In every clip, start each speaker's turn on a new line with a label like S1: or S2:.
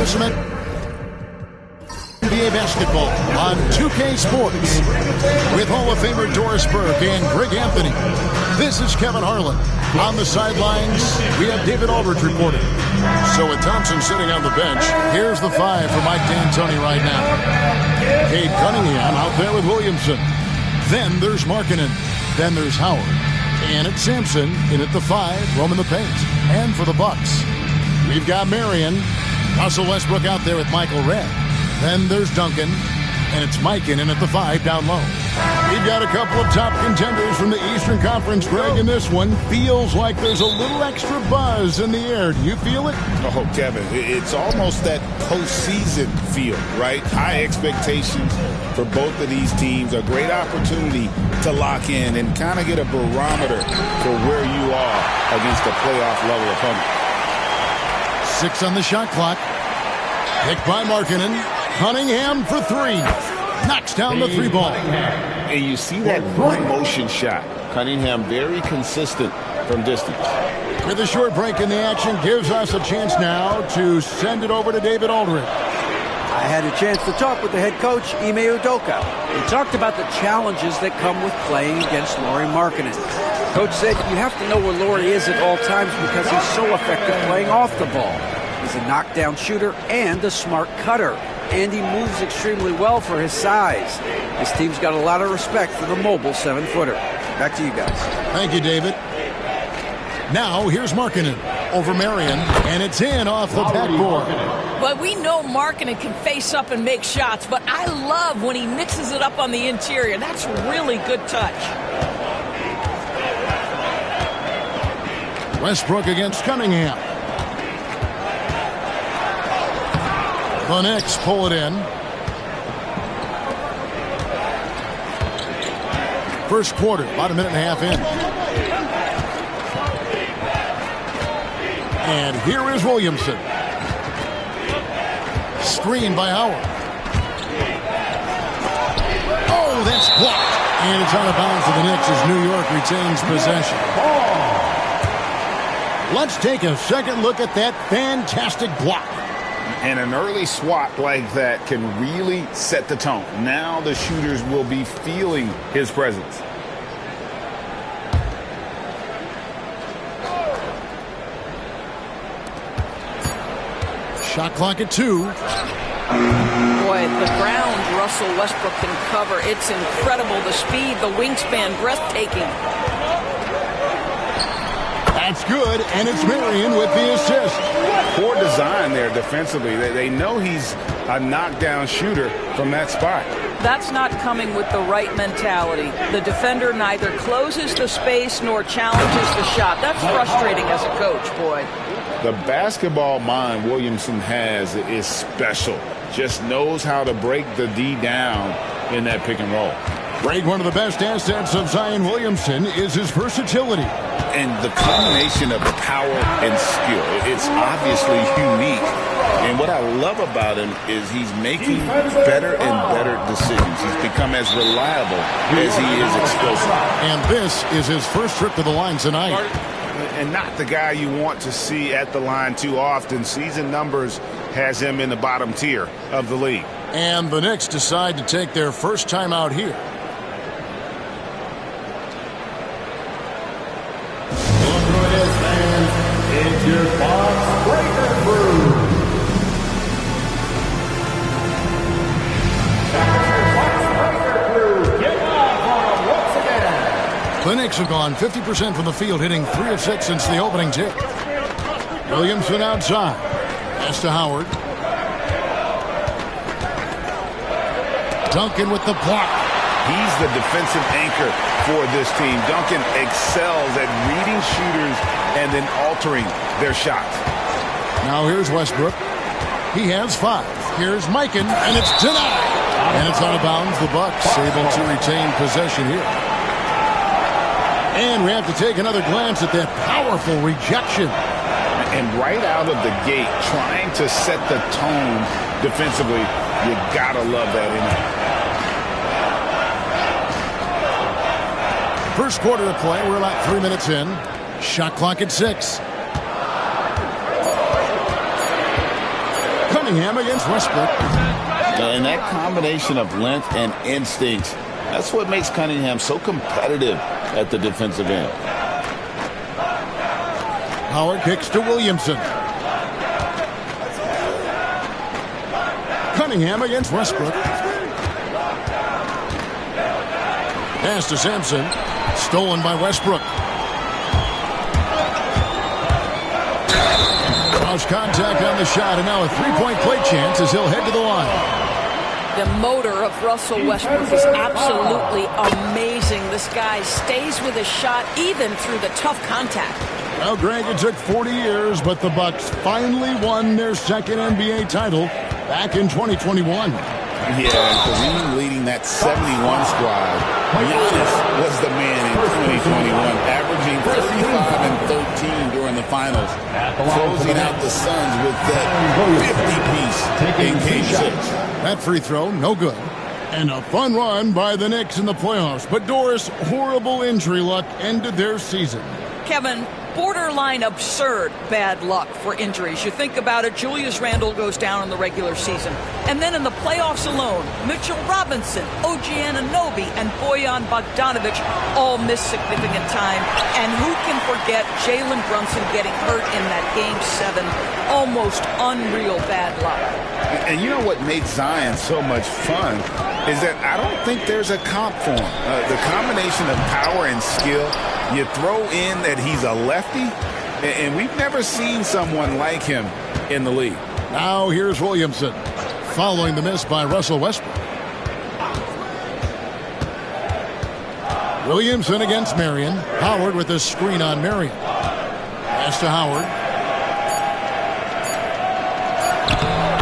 S1: Ultimate NBA basketball on 2K Sports with Hall of Famer Doris Burke and Greg Anthony. This is Kevin Harlan. On the sidelines, we have David Aldridge reporting. So with Thompson sitting on the bench, here's the 5 for Mike D'Antoni right now. Cade Cunningham out there with Williamson. Then there's Markkanen. Then there's Howard. And it's Sampson in at the 5, roaming the paint. And for the Bucks, we've got Marion. Russell Westbrook out there with Michael Redd. Then there's Duncan, and it's Mikan in at the 5 down low. We've got a couple of top contenders from the Eastern Conference, Greg, and this one feels like there's a little extra buzz in the air. Do you feel it?
S2: Oh, Kevin, it's almost that postseason feel, right? High expectations for both of these teams. A great opportunity to lock in and kind of get a barometer for where you are against a playoff-level opponent.
S1: 6 on the shot clock. Picked by Markkanen. Cunningham for 3. Knocks down the 3 ball.
S2: And you see that one-motion shot. Cunningham very consistent from distance.
S1: With a short break in the action, gives us a chance now to send it over to David Aldridge.
S3: I had a chance to talk with the head coach, Ime Udoka. He talked about the challenges that come with playing against Lauri Markkanen. Coach said you have to know where Lauri is at all times because he's so effective playing off the ball. He's a knockdown shooter and a smart cutter. And he moves extremely well for his size. His team's got a lot of respect for the mobile 7-footer. Back to you guys.
S1: Thank you, David. Now, here's Markkanen over Marion, and it's in off the backboard.
S4: But we know Markkanen can face up and make shots, but I love when he mixes it up on the interior. That's really good touch.
S1: Westbrook against Cunningham. The Knicks pull it in. First quarter, about a minute and a half in. And here is Williamson. Screen by Howard. Oh, that's blocked. And it's out of bounds for the Knicks as New York retains possession. Let's take a second look at that fantastic block.
S2: And an early swat like that can really set the tone. Now the shooters will be feeling his presence.
S1: Shot clock at 2.
S4: Boy, the ground Russell Westbrook can cover. It's incredible. The speed, the wingspan, breathtaking.
S1: That's good, and it's Marion with the assist.
S2: Poor design there defensively. They know he's a knockdown shooter from that spot.
S4: That's not coming with the right mentality. The defender neither closes the space nor challenges the shot. That's frustrating as a coach, boy.
S2: The basketball mind Williamson has is special. Just knows how to break the D down in that pick and roll.
S1: Greg, one of the best assets of Zion Williamson is his versatility.
S2: And the combination of power and skill, it's obviously unique. And what I love about him is he's making better and better decisions. He's become as reliable as he is explosive.
S1: And this is his first trip to the line tonight.
S2: And not the guy you want to see at the line too often. Season numbers has him in the bottom tier of the league.
S1: And the Knicks decide to take their first time out here.
S5: It's your box breaker crew. Get on for them once again.
S1: The Knicks have gone 50% from the field, hitting 3 of 6 since the opening tip. Williamson outside. Pass to Howard. Duncan with the block.
S2: He's the defensive anchor for this team. Duncan excels at reading shooters and then altering their shots.
S1: Now here's Westbrook. He has 5. Here's Mikan, and it's denied. And it's out of bounds. The Bucks able to retain possession here. And we have to take another glance at that powerful rejection.
S2: And right out of the gate, trying to set the tone defensively, you gotta love that in.
S1: First quarter of play, we're about 3 minutes in. Shot clock at 6. Cunningham against Westbrook.
S2: And that combination of length and instincts, that's what makes Cunningham so competitive at the defensive end.
S1: Howard kicks to Williamson. Cunningham against Westbrook. Pass to Sampson. Stolen by Westbrook. Cross contact on the shot, and now a three-point play chance as he'll head to the line.
S4: The motor of Russell Westbrook is absolutely amazing. This guy stays with his shot even through the tough contact.
S1: Well, Greg, it took 40 years, but the Bucks finally won their second NBA title back in 2021.
S2: Yeah, Kareem leading that 71 squad. Giannis was the man in 2021, averaging 35 and 13 during the finals, closing out the Suns with that 50-piece in Game 6.
S1: That free throw, no good. And a fun run by the Knicks in the playoffs. But Doris, horrible injury luck ended their season.
S4: Kevin, borderline absurd bad luck for injuries. You think about it, Julius Randle goes down in the regular season. And then in the playoffs alone, Mitchell Robinson, OG Anunoby, and Bojan Bogdanovic all miss significant time. And who can forget Jalen Brunson getting hurt in that Game 7? Almost unreal bad luck.
S2: And you know what makes Zion so much fun is that I don't think there's a comp for him. The combination of power and skill, you throw in that he's a lefty, and we've never seen someone like him in the league.
S1: Now here's Williamson, following the miss by Russell Westbrook. Williamson against Marion. Howard with a screen on Marion. Pass to Howard.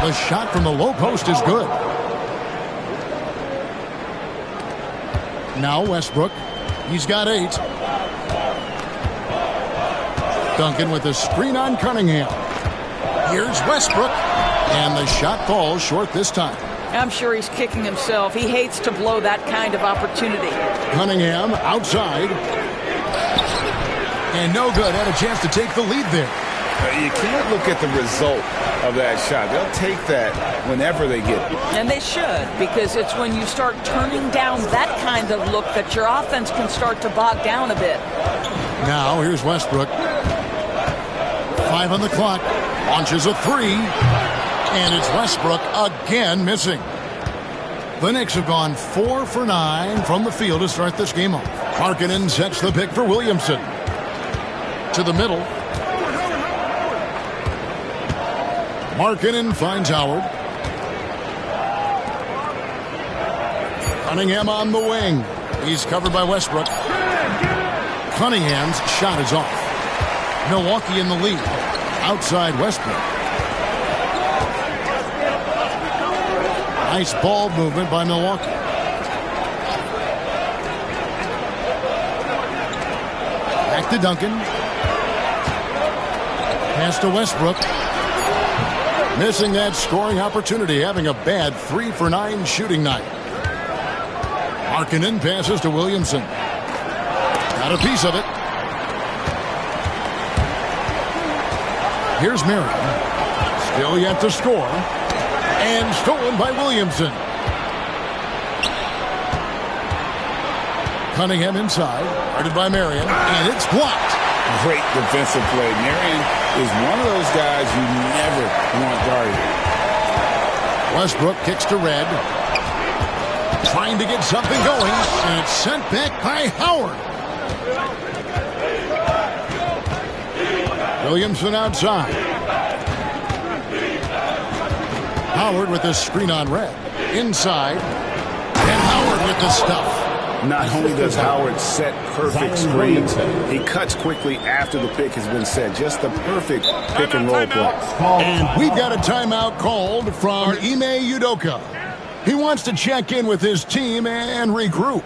S1: The shot from the low post is good. Now Westbrook. He's got 8. Duncan with a screen on Cunningham. Here's Westbrook. And the shot falls short this time.
S4: I'm sure he's kicking himself. He hates to blow that kind of opportunity.
S1: Cunningham outside. And no good. Had a chance to take the lead there.
S2: You can't look at the result of that shot. They'll take that whenever they get it.
S4: And they should, because it's when you start turning down that kind of look that your offense can start to bog down a bit.
S1: Now here's Westbrook. 5 on the clock. Launches a 3. And it's Westbrook again missing. The Knicks have gone 4 for 9 from the field to start this game off. Markkanen sets the pick for Williamson. To the middle. Markkanen finds Howard. Cunningham on the wing. He's covered by Westbrook. Cunningham's shot is off. Milwaukee in the lead. Outside Westbrook. Nice ball movement by Milwaukee. Back to Duncan. Pass to Westbrook. Missing that scoring opportunity, having a bad 3 for 9 shooting night. Markkanen passes to Williamson. Got a piece of it. Here's Marion. Still yet to score. And stolen by Williamson. Cunningham inside. Guarded by Marion. And it's blocked.
S2: Great defensive play. Marion is one of those guys you never want guarded.
S1: Westbrook kicks to Red. Trying to get something going. And it's sent back by Howard. Williamson outside. Howard with the screen on Red. Inside. And Howard with the stuff.
S2: Not only does Howard set perfect screens, he cuts quickly after the pick has been set. Just the perfect pick and roll play.
S1: And we've got a timeout called from Ime Udoka. He wants to check in with his team and regroup.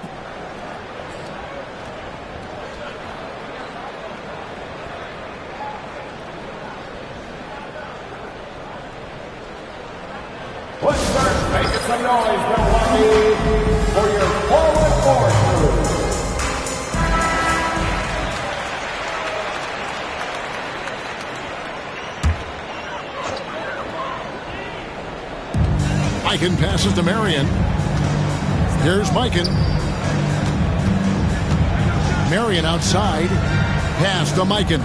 S5: Let's start making some noise, Milwaukee, for your forward crew.
S1: Mikan passes to Marion. Here's Mikan. Marion outside. Pass to Mikan.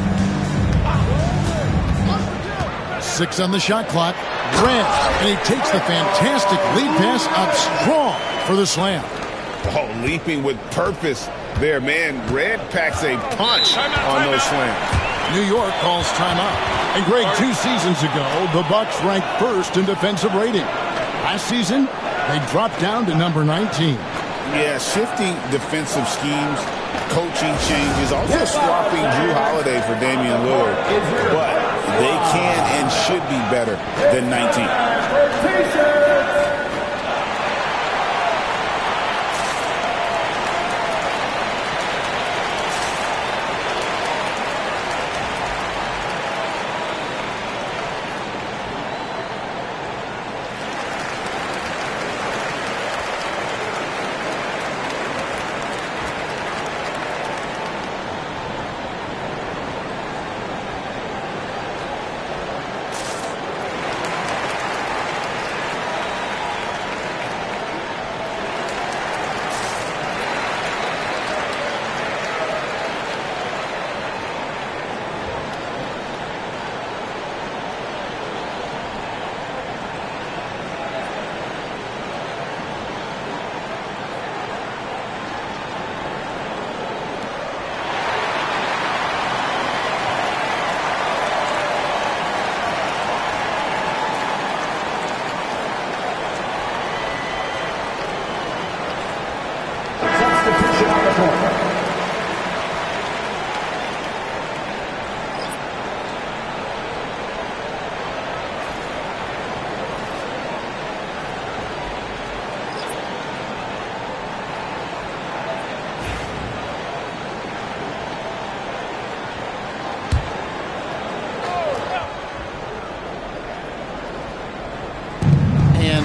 S1: 6 on the shot clock. Grant, and he takes the fantastic lead pass up strong for the slam.
S2: Oh, leaping with purpose there, man. Red packs a punch on those slams.
S1: New York calls timeout. And Greg, 2 seasons ago, the Bucks ranked first in defensive rating. Last season, they dropped down to number 19.
S2: Yeah, shifting defensive schemes, coaching changes, also swapping Drew Holiday for Damian Lillard. But they can and should be better than 19.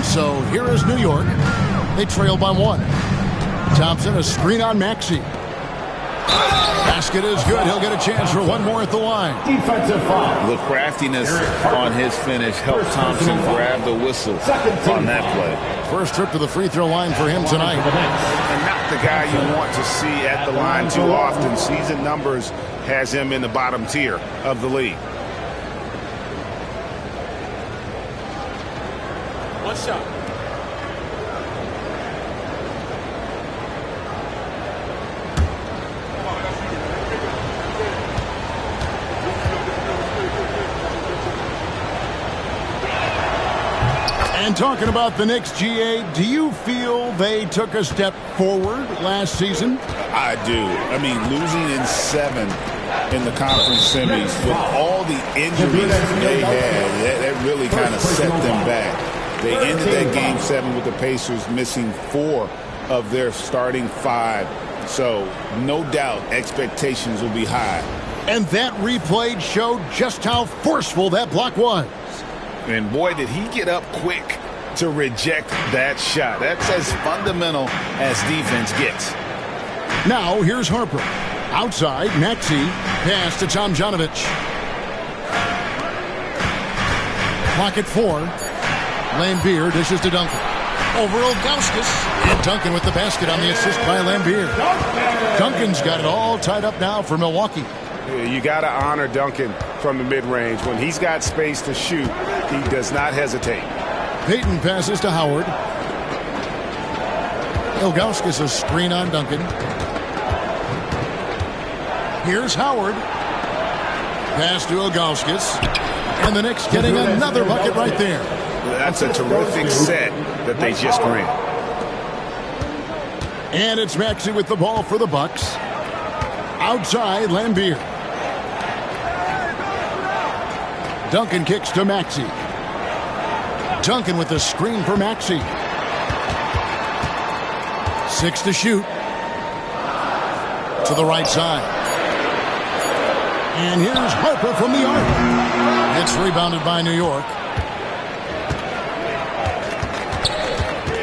S1: So here is New York. They trail by 1. Thompson, a screen on Maxey. Basket is good. He'll get a chance for one more at the line.
S5: Defensive foul.
S2: The craftiness on his finish helped Thompson grab the whistle on that play.
S1: First trip to the free throw line for him tonight.
S2: And not the guy you want to see at the line too often. Season numbers has him in the bottom tier of the league.
S6: One shot.
S1: And talking about the Knicks, GA, do you feel they took a step forward last season?
S2: I do. I mean, losing in 7 in the conference semis with all the injuries they had, that really kind of set them back. They ended that game 7 with the Pacers missing 4 of their starting 5. So, no doubt, expectations will be high.
S1: And that replay showed just how forceful that block was.
S2: And boy, did he get up quick to reject that shot. That's as fundamental as defense gets.
S1: Now, here's Harper. Outside, Maxey. Pass to Tomjanovich. Clock at 4. Lambeer dishes to Duncan. Over Ilgauskas. And Duncan with the basket on the assist by Lambeer. Duncan's got it all tied up now for Milwaukee.
S7: You got to honor Duncan from the mid-range. When he's got space to shoot, he does not hesitate.
S1: Payton passes to Howard. Ilgauskas a screen on Duncan. Here's Howard. Pass to Ilgauskas. And the Knicks getting another bucket right there.
S2: That's a terrific set that they just ran.
S1: And it's Maxey with the ball for the Bucks. Outside, Lambeer. Duncan kicks to Maxey. Duncan with the screen for Maxey. 6 to shoot. To the right side. And here's Harper from the arc. It's rebounded by New York.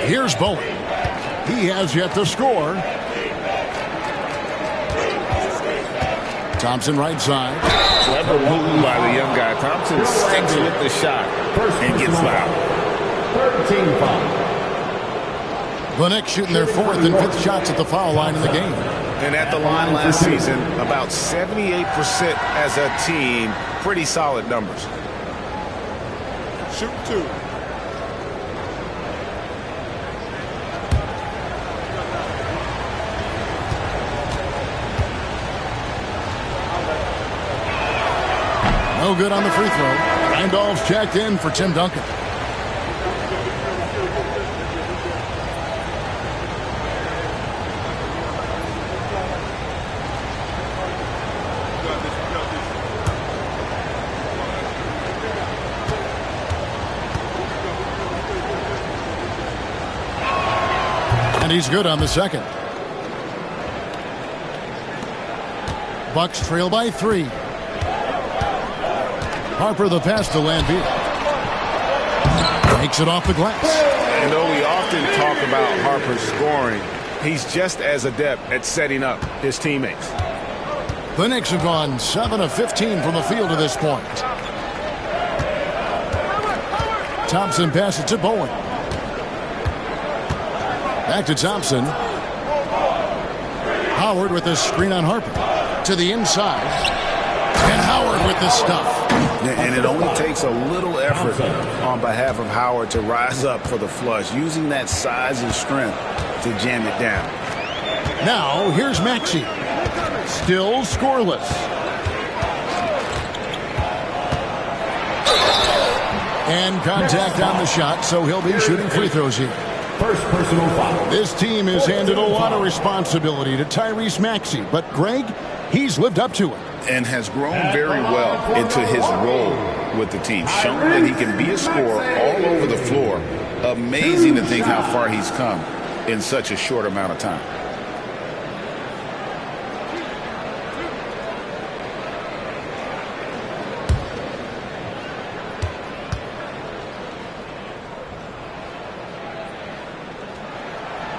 S1: Here's Bowen. He has yet to score. Thompson right side.
S2: Clever move by the young guy. Thompson sticks with the shot and gets fouled.
S5: team foul.
S1: The Knicks shooting their 4th and 5th shots at the foul line in the game.
S7: And at the line last season, about 78% as a team. Pretty solid numbers.
S2: Shoot 2.
S1: No good on the free throw. Randolph's checked in for Tim Duncan. And he's good on the second. Bucks trail by 3. Harper the pass to Lambeer. Takes it off the glass.
S7: And though we often talk about Harper's scoring, he's just as adept at setting up his teammates.
S1: The Knicks have gone 7 of 15 from the field to this point. Thompson passes to Bowen. Back to Thompson. Howard with the screen on Harper. To the inside. And Howard with the stuff.
S7: And it only takes a little effort on behalf of Howard to rise up for the flush, using that size and strength to jam it down.
S1: Now, here's Maxey. Still scoreless. And contact on the shot, so he'll be shooting free throws here.
S5: First personal foul.
S1: This team has handed a lot of responsibility to Tyrese Maxey, but Greg, he's lived up to it.
S2: And has grown very well into his role with the team. Shown that he can be a scorer all over the floor. Amazing to think how far he's come in such a short amount of time.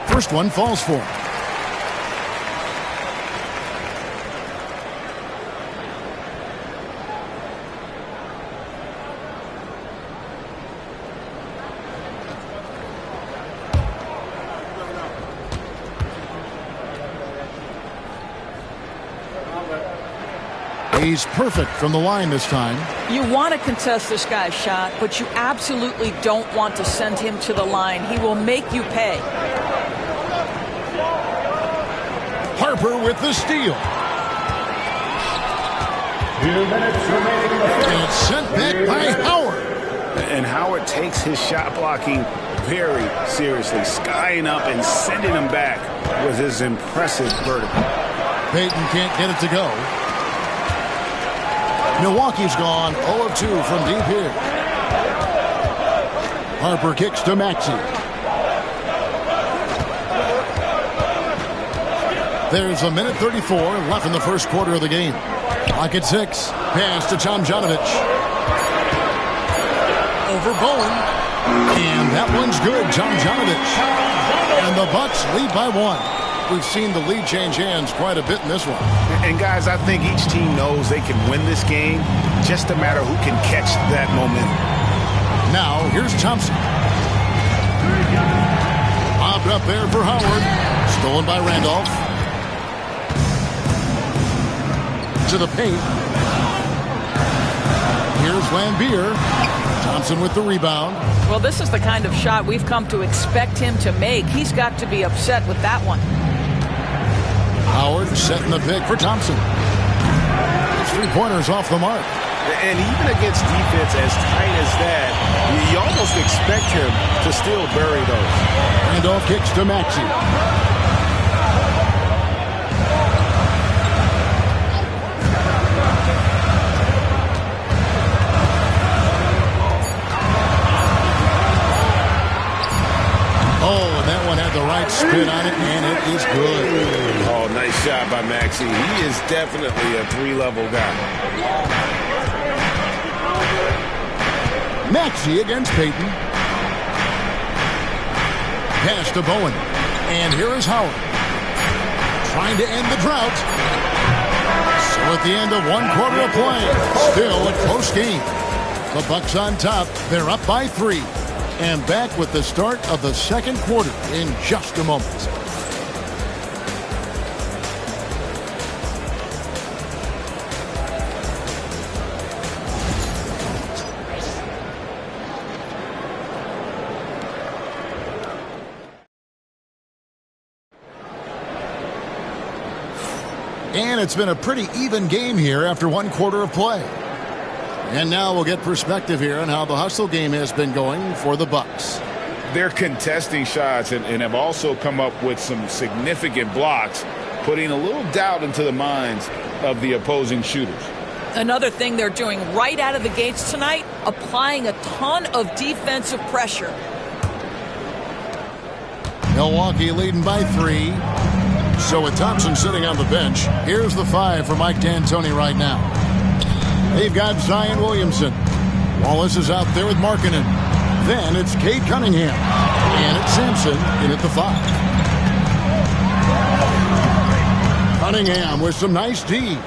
S1: First one falls for him. He's perfect from the line this time.
S4: You want to contest this guy's shot, but you absolutely don't want to send him to the line. He will make you pay.
S1: Harper with the steal.
S5: 2 minutes remaining in the first.
S1: And it's sent back by Howard.
S7: And Howard takes his shot blocking very seriously, skying up and sending him back with his impressive vertical.
S1: Payton can't get it to go. Milwaukee's gone 0 of 2 from deep here. Harper kicks to Maxey. There's a minute 34 left in the first quarter of the game. Clock at 6. Pass to Tomjanovich. Over Bowen. And that one's good, Tomjanovich. And the Bucks lead by 1. We've seen the lead change hands quite a bit in this one.
S7: And guys, I think each team knows they can win this game. Just a matter who can catch that momentum.
S1: Now, here's Thompson. Bobbed up there for Howard. Stolen by Randolph. To the paint. Here's Lambeer. Thompson with the rebound.
S4: Well, this is the kind of shot we've come to expect him to make. He's got to be upset with that one.
S1: Howard setting the pick for Thompson. 3-pointers off the mark.
S7: And even against defense as tight as that, you almost expect him to still bury those.
S1: Randolph kicks to Maxey. The right spin on it, and it is good.
S7: Oh, nice shot by Maxey. He is definitely a 3-level guy.
S1: Maxey against Payton. Pass to Bowen. And here is Howard. Trying to end the drought. So at the end of 1 quarter of play, still a close game. The Bucks on top. They're up by 3. And back with the start of the second quarter in just a moment. And it's been a pretty even game here after one quarter of play. And now we'll get perspective here on how the hustle game has been going for the Bucks.
S2: They're contesting shots and have also come up with some significant blocks, putting a little doubt into the minds of the opposing shooters.
S4: Another thing they're doing right out of the gates tonight, applying a ton of defensive pressure.
S1: Milwaukee leading by 3. So with Thompson sitting on the bench, here's the 5 for Mike D'Antoni right now. They've got Zion Williamson. Wallace is out there with Markkanen. Then it's Cade Cunningham. And it's Sampson in at the 5. Cunningham with some nice D.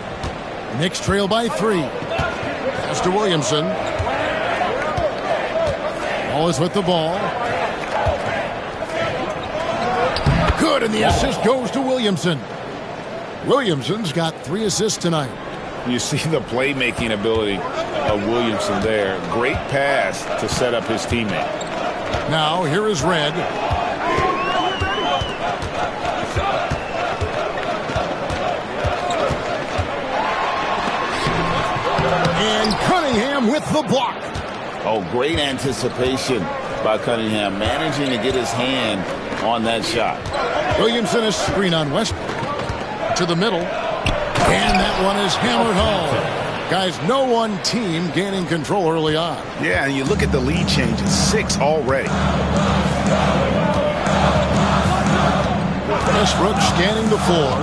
S1: Knicks trail by 3. Pass to Williamson. Wallace with the ball. Good, and the assist goes to Williamson. Williamson's got 3 assists tonight.
S2: You see the playmaking ability of Williamson there. Great pass to set up his teammate.
S1: Now here is Red. And Cunningham with the block.
S7: Oh, great anticipation by Cunningham, managing to get his hand on that shot.
S1: Williamson is screen on Westbrook. To the middle. And that one is hammered home. Guys, no one team gaining control early on.
S7: Yeah, and you look at the lead change. It's 6 already.
S1: Westbrook scanning the floor.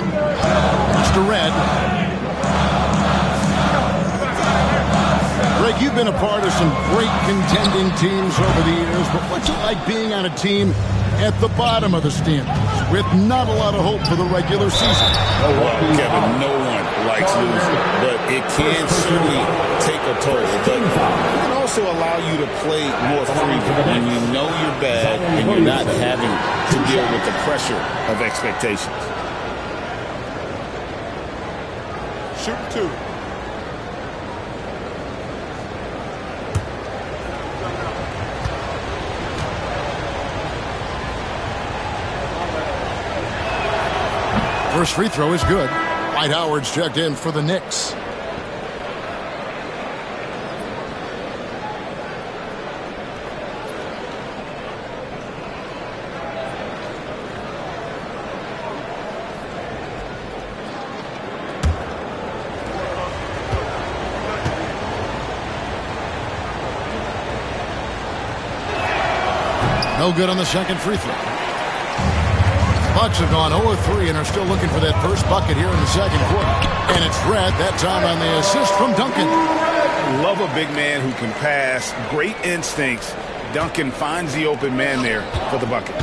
S1: Mr. Red. Greg, you've been a part of some great contending teams over the years, but what's it like being on a team at the bottom of the standings with not a lot of hope for the regular season?
S2: Oh, well, Kevin, no one likes losing, but it can certainly take a toll. But it can also allow you to play more freely when you know you're bad and you're not having to deal with the pressure of expectations.
S5: Shoot 2.
S1: First free throw is good. Dwight Howard's checked in for the Knicks. No good on the second free throw. Bucks have gone 0-3 and are still looking for that first bucket here in the second quarter. And it's Red, that time on the assist from Duncan.
S2: Love a big man who can pass. Great instincts. Duncan finds the open man there for the bucket.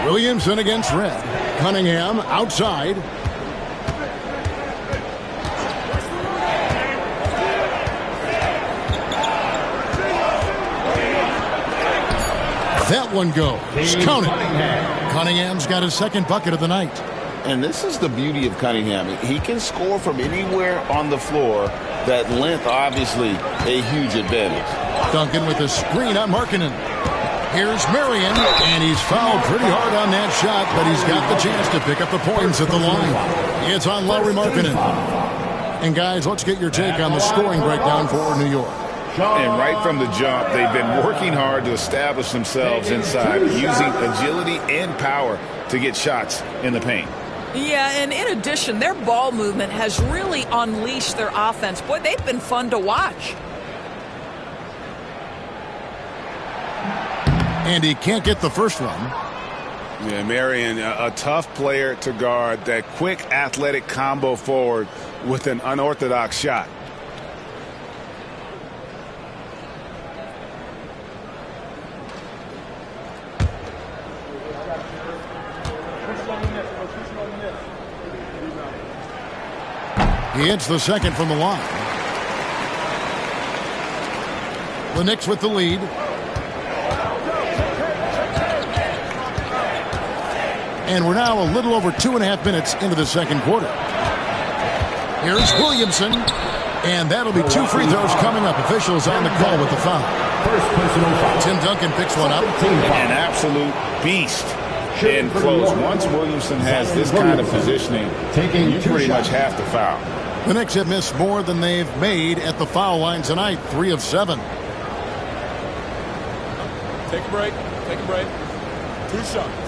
S1: Williamson against Red. Cunningham outside. That one goes. Count it. Cunningham's got his second bucket of the night.
S7: And this is the beauty of Cunningham. He can score from anywhere on the floor. That length, obviously, a huge advantage.
S1: Duncan with a screen on Markkanen. Here's Marion, and he's fouled pretty hard on that shot, but he's got the chance to pick up the points at the line. It's on Lauri Markkanen. And guys, let's get your take on the scoring breakdown for New York.
S2: And right from the jump, they've been working hard to establish themselves inside, using agility and power to get shots in the paint.
S4: Yeah, and in addition, their ball movement has really unleashed their offense. Boy, they've been fun to watch.
S1: And he can't get the first one.
S2: Yeah, Marion, a tough player to guard. That quick athletic combo forward with an unorthodox shot.
S1: He hits the second from the line. The Knicks with the lead. And we're now a little over 2.5 minutes into the second quarter. Here's Williamson. And that'll be 2 free throws coming up. Officials on the call with the foul. Tim Duncan picks one up.
S2: An absolute beast in close. Once Williamson has this kind of positioning, you pretty much have to foul.
S1: The Knicks have missed more than they've made at the foul line tonight. 3 of 7.
S6: Take a break. Take a break. 2 shots.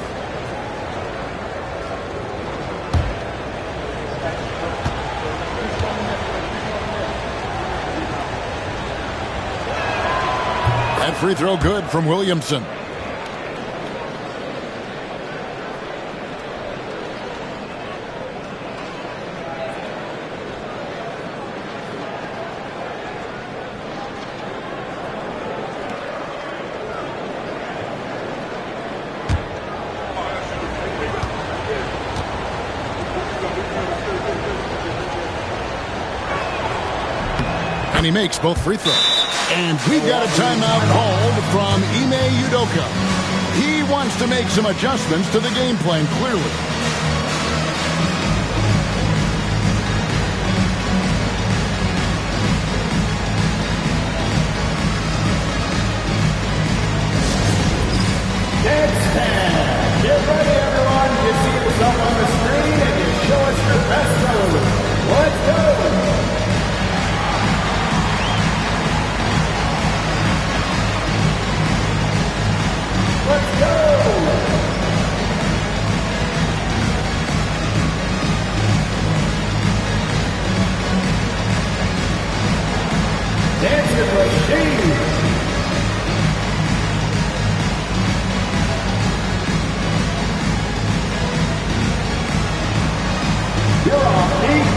S1: That free throw good from Williamson. And he makes both free throws. And we've got a timeout called from Ime Udoka. He wants to make some adjustments to the game plan, clearly.
S5: Dead stand. Get ready, everyone. You see yourself on the screen and you show us your best relevance. Let's go. Let's go! Dance with Rashid! You're off beat!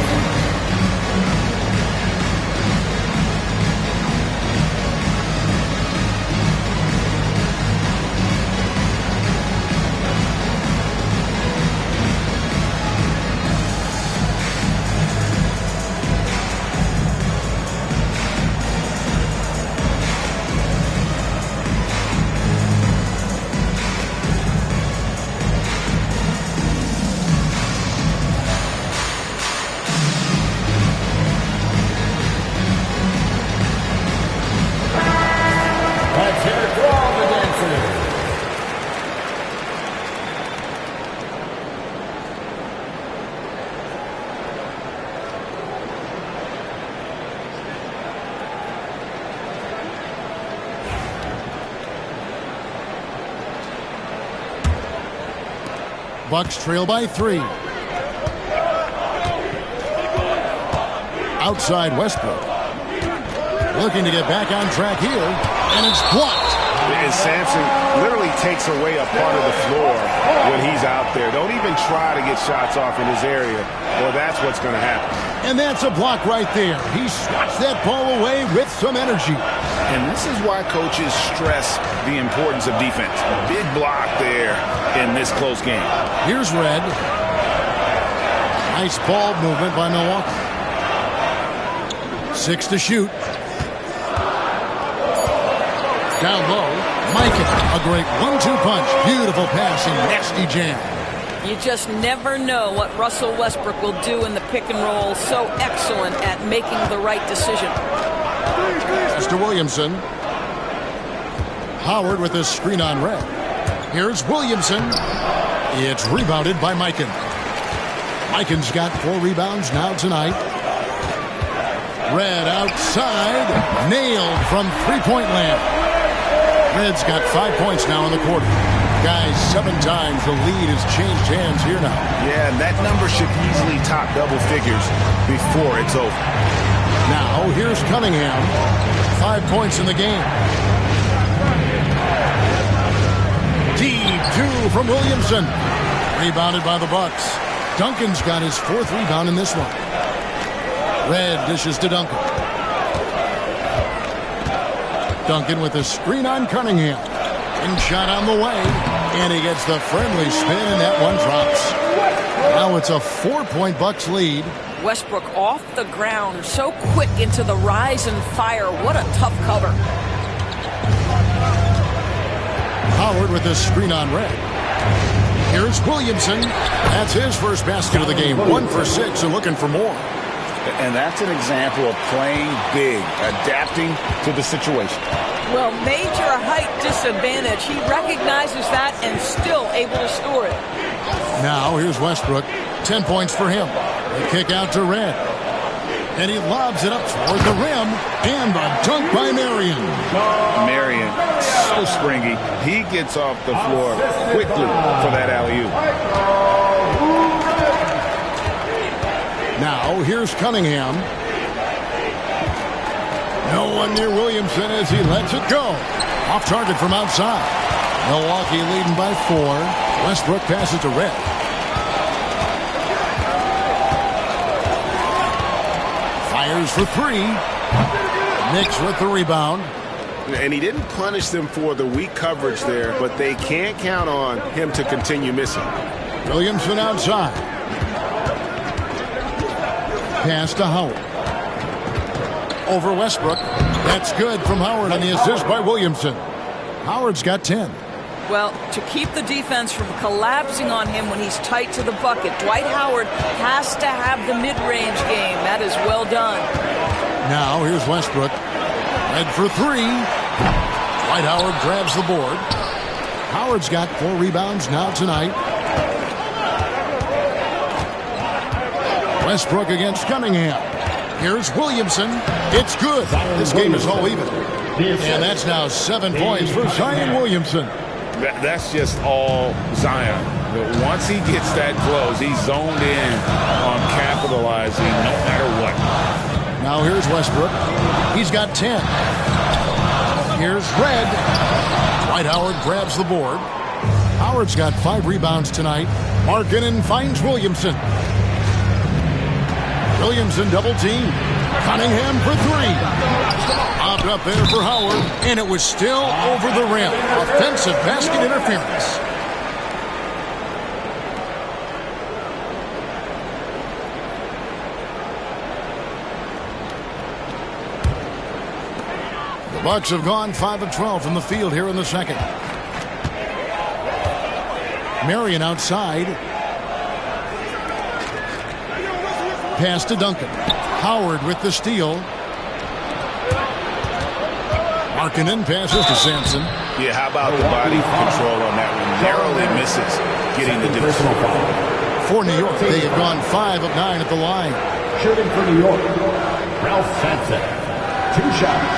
S1: Bucks trail by 3. Outside Westbrook. Looking to get back on track here. And it's blocked.
S2: And Sampson literally takes away a part of the floor when he's out there. Don't even try to get shots off in his area, or that's what's going to happen.
S1: And that's a block right there. He swats that ball away with some energy.
S2: And this is why coaches stress the importance of defense. A big block there in this close game.
S1: Here's Red. Nice ball movement by Milwaukee. 6 to shoot. Down low, Mikan, a great 1-2 punch. Beautiful passing, nasty jam.
S4: You just never know what Russell Westbrook will do in the pick and roll. So excellent at making the right decision.
S1: Mr. Williamson. Howard with his screen on Red. Here's Williamson. It's rebounded by Mikan. Mikan's got 4 rebounds now tonight. Red outside. Nailed from three-point land. Red's got 5 points now in the quarter. Guys, 7 times the lead has changed hands here now.
S2: Yeah, and that number should easily top double figures before it's over.
S1: Now, here's Cunningham. 5 points in the game. Deep 2 from Williamson. Rebounded by the Bucks. Duncan's got his 4th rebound in this one. Red dishes to Duncan. Duncan with a screen on Cunningham. And shot on the way. And he gets the friendly spin, and that one drops. Now it's a 4-point Bucks lead.
S4: Westbrook off the ground, so quick into the rise and fire. What a tough cover.
S1: Howard with this screen on red. Here's Williamson. That's his first basket of the game. 1 for 6 and looking for more.
S2: And that's an example of playing big, adapting to the situation.
S4: Well, major height disadvantage. He recognizes that and still able to score it.
S1: Now here's Westbrook. 10 points for him. The kick out to Red. And he lobs it up toward the rim. And a dunk by Marion.
S2: Marion, so springy. He gets off the floor quickly for that alley-oop.
S1: Now here's Cunningham. No one near Williamson as he lets it go. Off target from outside. Milwaukee leading by 4. Westbrook passes to Red. Fires for 3. Knicks with the rebound.
S7: And he didn't punish them for the weak coverage there, but they can't count on him to continue missing.
S1: Williamson outside. Pass to Howard. Over Westbrook. That's good from Howard on the assist by Williamson. Howard's got 10.
S4: Well, to keep the defense from collapsing on him when he's tight to the bucket, Dwight Howard has to have the mid-range game. That is well done.
S1: Now here's Westbrook. Red for 3. Dwight Howard grabs the board. Howard's got 4 rebounds now tonight. Westbrook against Cunningham. Here's Williamson. It's good. This game is all even. And that's now 7 points for Zion Williamson.
S2: That's just all Zion. But once he gets that close, he's zoned in on capitalizing no matter what.
S1: Now here's Westbrook. He's got 10. Here's Red. Dwight Howard grabs the board. Howard's got 5 rebounds tonight. Markkanen finds Williamson. Williamson double team. Cunningham for 3. Popped up there for Howard, and it was still over the rim. Offensive basket interference. The Bucks have gone 5 of 12 from the field here in the second. Marion outside. Pass to Duncan. Howard with the steal. Markkanen passes to Sampson.
S2: Yeah, how about the body control on that one? Narrowly misses getting the deuce.
S1: For New York, they have gone 5 of 9 at the line.
S5: Shooting for New York, Ralph Sampson. 2 shots.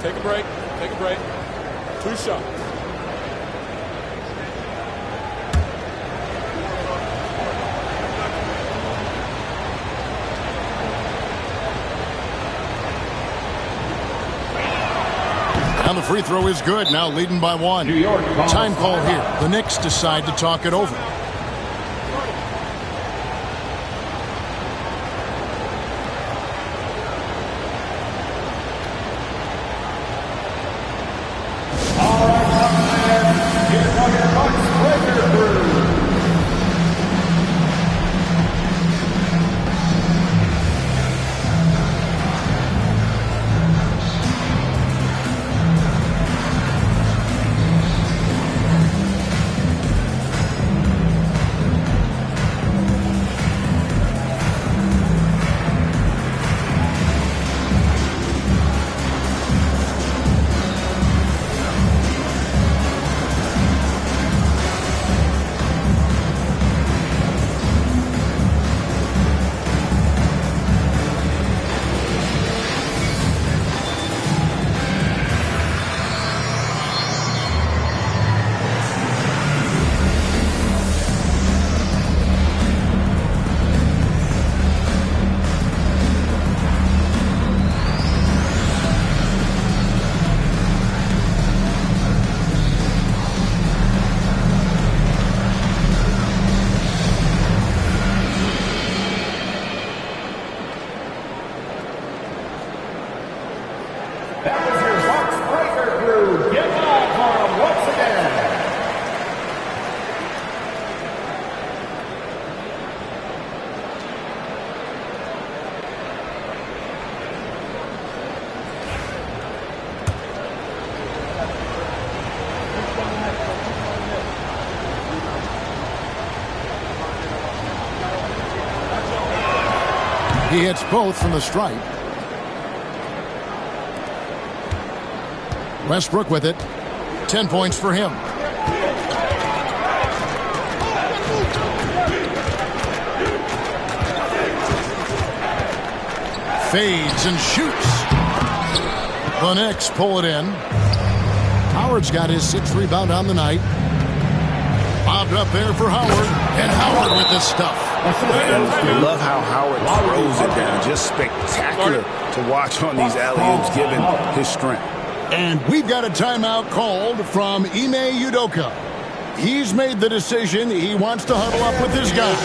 S6: Take a break. Take a break. 2 shots.
S1: And the free throw is good. Now leading by 1.
S5: New York.
S1: Time call here. The Knicks decide to talk it over.
S5: All right, man. Here's how your Bucks breaker through.
S1: He hits both from the stripe. Westbrook with it. 10 points for him. Fades and shoots. The Knicks pull it in. Howard's got his 6th rebound on the night. Bobbed up there for Howard. And Howard with this stuff.
S7: I love how Howard throws it down. Just spectacular to watch on these alley-oops given his strength.
S1: And we've got a timeout called from Ime Udoka. He's made the decision. He wants to huddle up with his guys.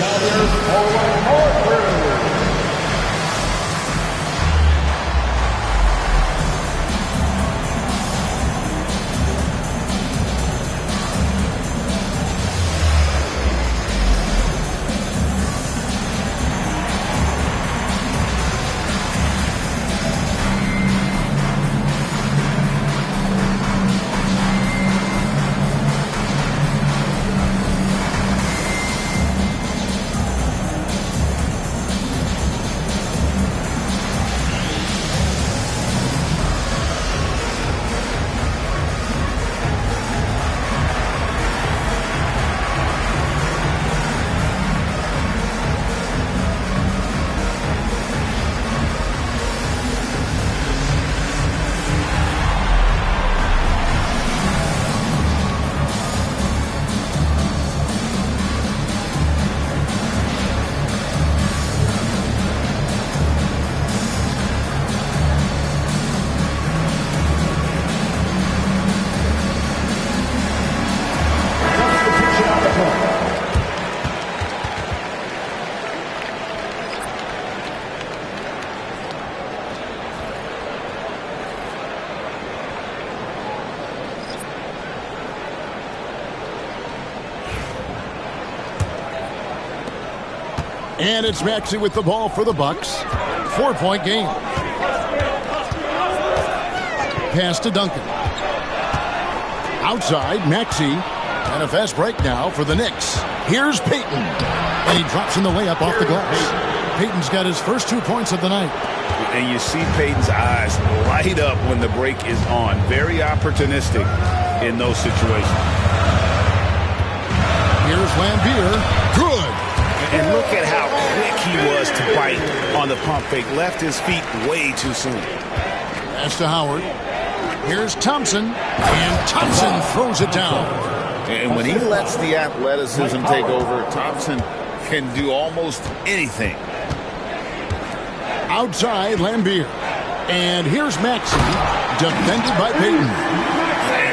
S1: And it's Maxey with the ball for the Bucks. 4-point game. Pass to Duncan. Outside, Maxey. And a fast break now for the Knicks. Here's Payton. And he drops in the layup off the glass. Payton's got his first 2 points of the night.
S7: And you see Payton's eyes light up when the break is on. Very opportunistic in those situations.
S1: Here's Lambeer. Good.
S7: And look at how quick he was to bite on the pump fake. Left his feet way too soon.
S1: Pass to Howard. Here's Thompson. And Thompson throws it down.
S2: And when he lets the athleticism take over, Thompson can do almost anything.
S1: Outside, Lambeer. And here's Maxey. Defended by Payton.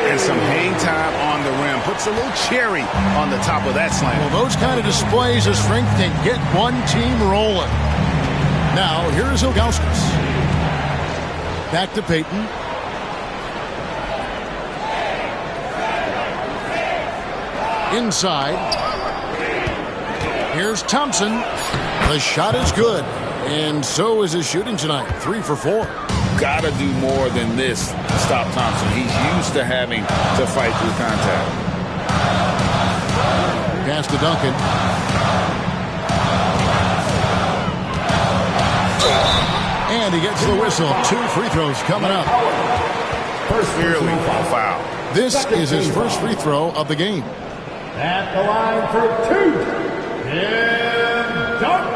S7: And some hang time on the rim. Puts a little cherry on the top of that slam.
S1: Well, those kind of displays of strength can get one team rolling. Now, here's Ilgauskas. Back to Payton. Inside. Here's Thompson. The shot is good. And so is his shooting tonight. 3 for 4.
S2: Gotta do more than this to stop Thompson. He's used to having to fight through contact.
S1: Pass to Duncan. And he gets the whistle. 2 free throws coming up.
S2: Clearly a foul.
S1: This is his first free throw of the game.
S5: At the line for 2, Tim Duncan.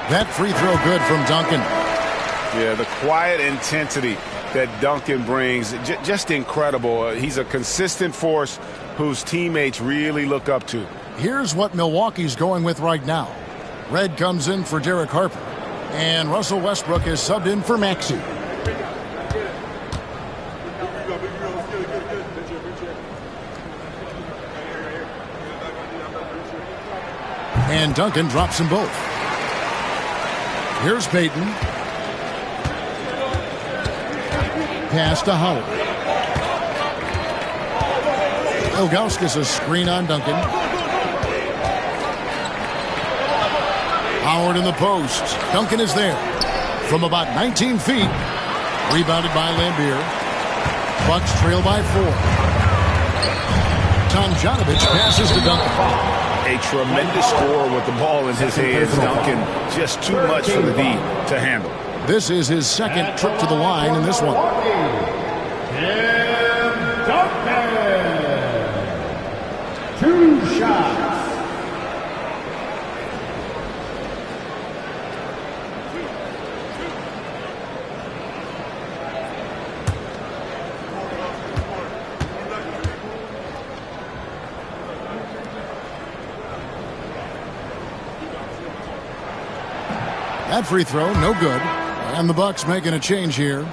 S1: That free throw good from Duncan.
S7: Yeah, the quiet intensity that Duncan brings, just incredible. He's a consistent force whose teammates really look up to.
S1: Here's what Milwaukee's going with right now. Red comes in for Derek Harper. And Russell Westbrook is subbed in for Maxey. And Duncan drops them both. Here's Payton. Pass to Howard. Ilgauskas a screen on Duncan. Howard in the post. Duncan is there. From about 19 feet. Rebounded by Lambier. Bucks trail by 4. Tomjanovich passes to Duncan.
S2: A tremendous scorer with the ball in his hands. Duncan, just too much for the D to handle.
S1: This is his second trip to the line in this one.
S5: Duncan. 2 shots.
S1: That free throw, no good. And the Bucks making a change here.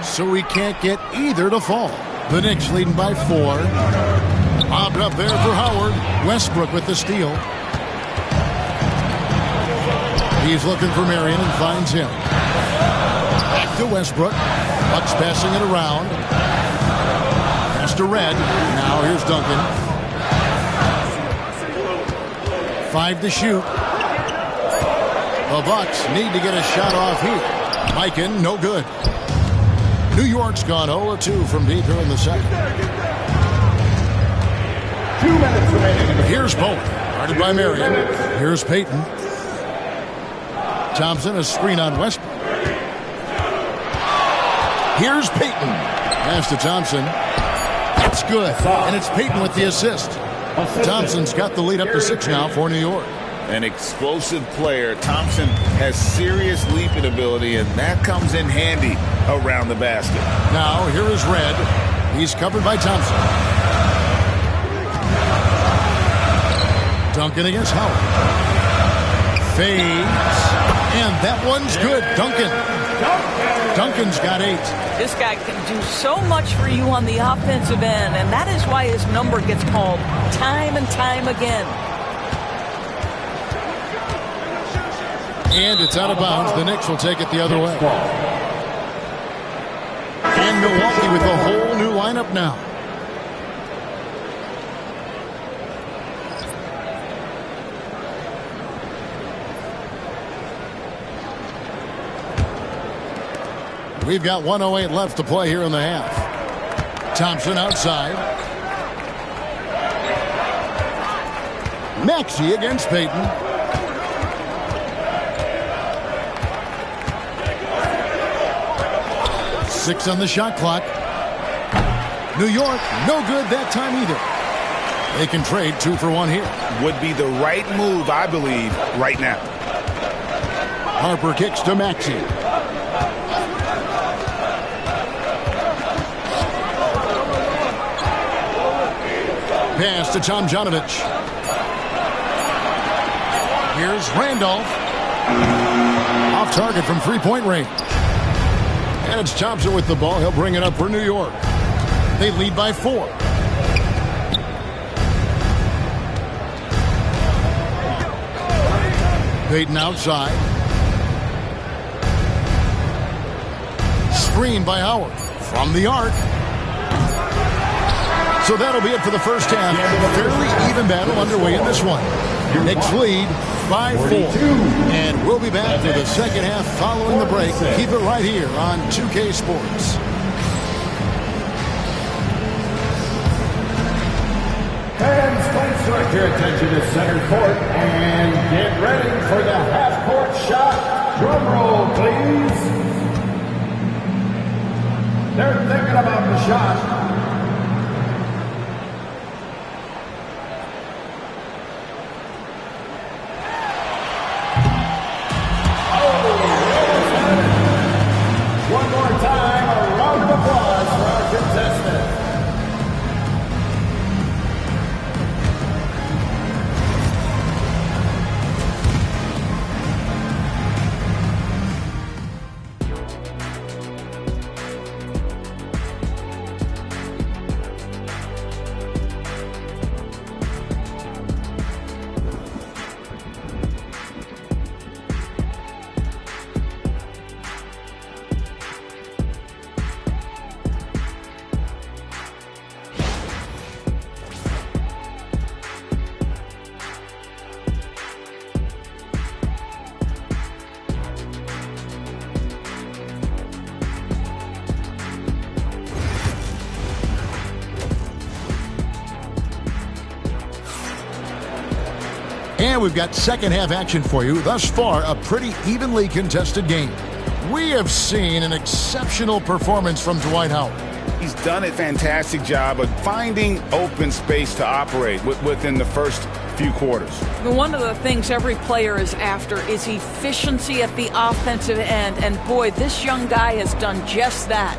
S1: So we can't get either to fall. The Knicks leading by 4. Bobbed up there for Howard. Westbrook with the steal. He's looking for Marion and finds him. Back to Westbrook. Bucks passing it around. Pass to Red. Now here's Duncan. 5 to shoot. The Bucks need to get a shot off here. Mikan, no good. New York's gone 0-2 from deep here in the second.
S5: 2 minutes remaining.
S1: Here's Bowen. Guarded by Marion. Here's Payton. Thompson, a screen on Westbrook. Here's Payton. Pass to Thompson. That's good. And it's Payton with the assist. Thompson's got the lead up to 6 now for New York.
S2: An explosive player. Thompson has serious leaping ability, and that comes in handy around the basket.
S1: Now, here is Red. He's covered by Thompson. Duncan against Howard. Fades. And that one's good. Duncan's got 8.
S4: This guy can do so much for you on the offensive end, and that is why his number gets called time and time again.
S1: And it's out of bounds. The Knicks will take it the other way. And Milwaukee with a whole new lineup now. We've got 1:08 left to play here in the half. Thompson outside. Maxey against Payton. Six on the shot clock. New York, no good that time either. They can trade 2 for 1 here.
S2: Would be the right move, I believe, right now.
S1: Harper kicks to Maxey. Pass to Tomjanovich. Here's Randolph. Off target from three-point range. And it's Thompson with the ball. He'll bring it up for New York. They lead by 4. Payton outside. Screen by Howard. From the arc. So that'll be it for the first half. A fairly even battle underway in this one. Knicks lead by 4. And we'll be back for the second half following the break. Keep it right here on 2K Sports.
S5: Fans, please direct your attention to center court and get ready for the half-court shot. Drum roll, please. They're thinking about the shot. One more time, a round of applause for our contestant.
S1: And we've got second half action for you. Thus far, a pretty evenly contested game. We have seen an exceptional performance from Dwight Howard.
S2: He's done a fantastic job of finding open space to operate within the first few quarters.
S4: One of the things every player is after is efficiency at the offensive end. And boy, this young guy has done just that.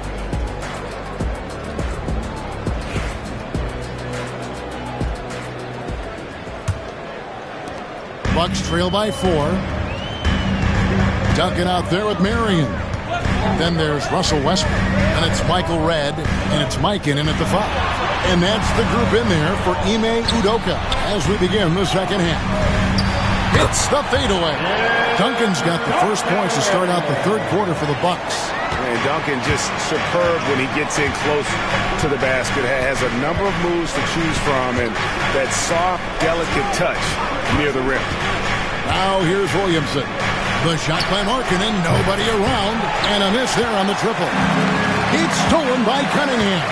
S1: Bucks trail by 4. Duncan out there with Marion. Then there's Russell Westbrook. And it's Michael Redd. And it's Mikan in at the 5. And that's the group in there for Ime Udoka as we begin the second half. Hits the fadeaway. Duncan's got the first points to start out the third quarter for the Bucks.
S7: And Duncan just superb when he gets in close to the basket. Has a number of moves to choose from and that soft, delicate touch near the rim.
S1: Now here's Williamson. The shot by Markkanen, nobody around, and a miss there on the triple. It's stolen by Cunningham.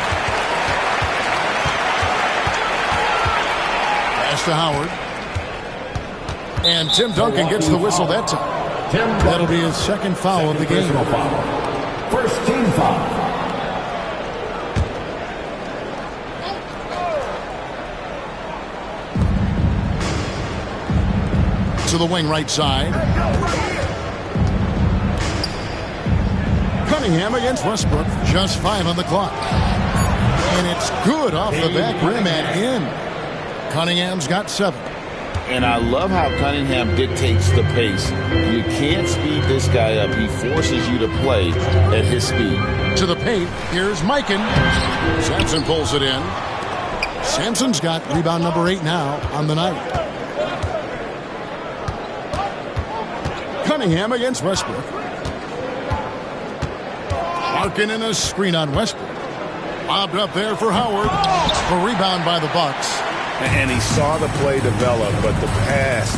S1: Pass to Howard. And Tim Duncan gets the whistle that time. That'll be his second foul of the game.
S5: First team foul.
S1: To the wing right side. Cunningham against Westbrook. Just 5 on the clock. And it's good off the back rim and in. Cunningham's got 7.
S2: And I love how Cunningham dictates the pace. You can't speed this guy up. He forces you to play at his speed.
S1: To the paint. Here's Mikan. Sampson pulls it in. Sampson's got rebound number 8 now on the night. Cunningham against Westbrook. Larkin in a screen on Westbrook. Lobbed up there for Howard. A rebound by the Bucks.
S2: And he saw the play develop, but the pass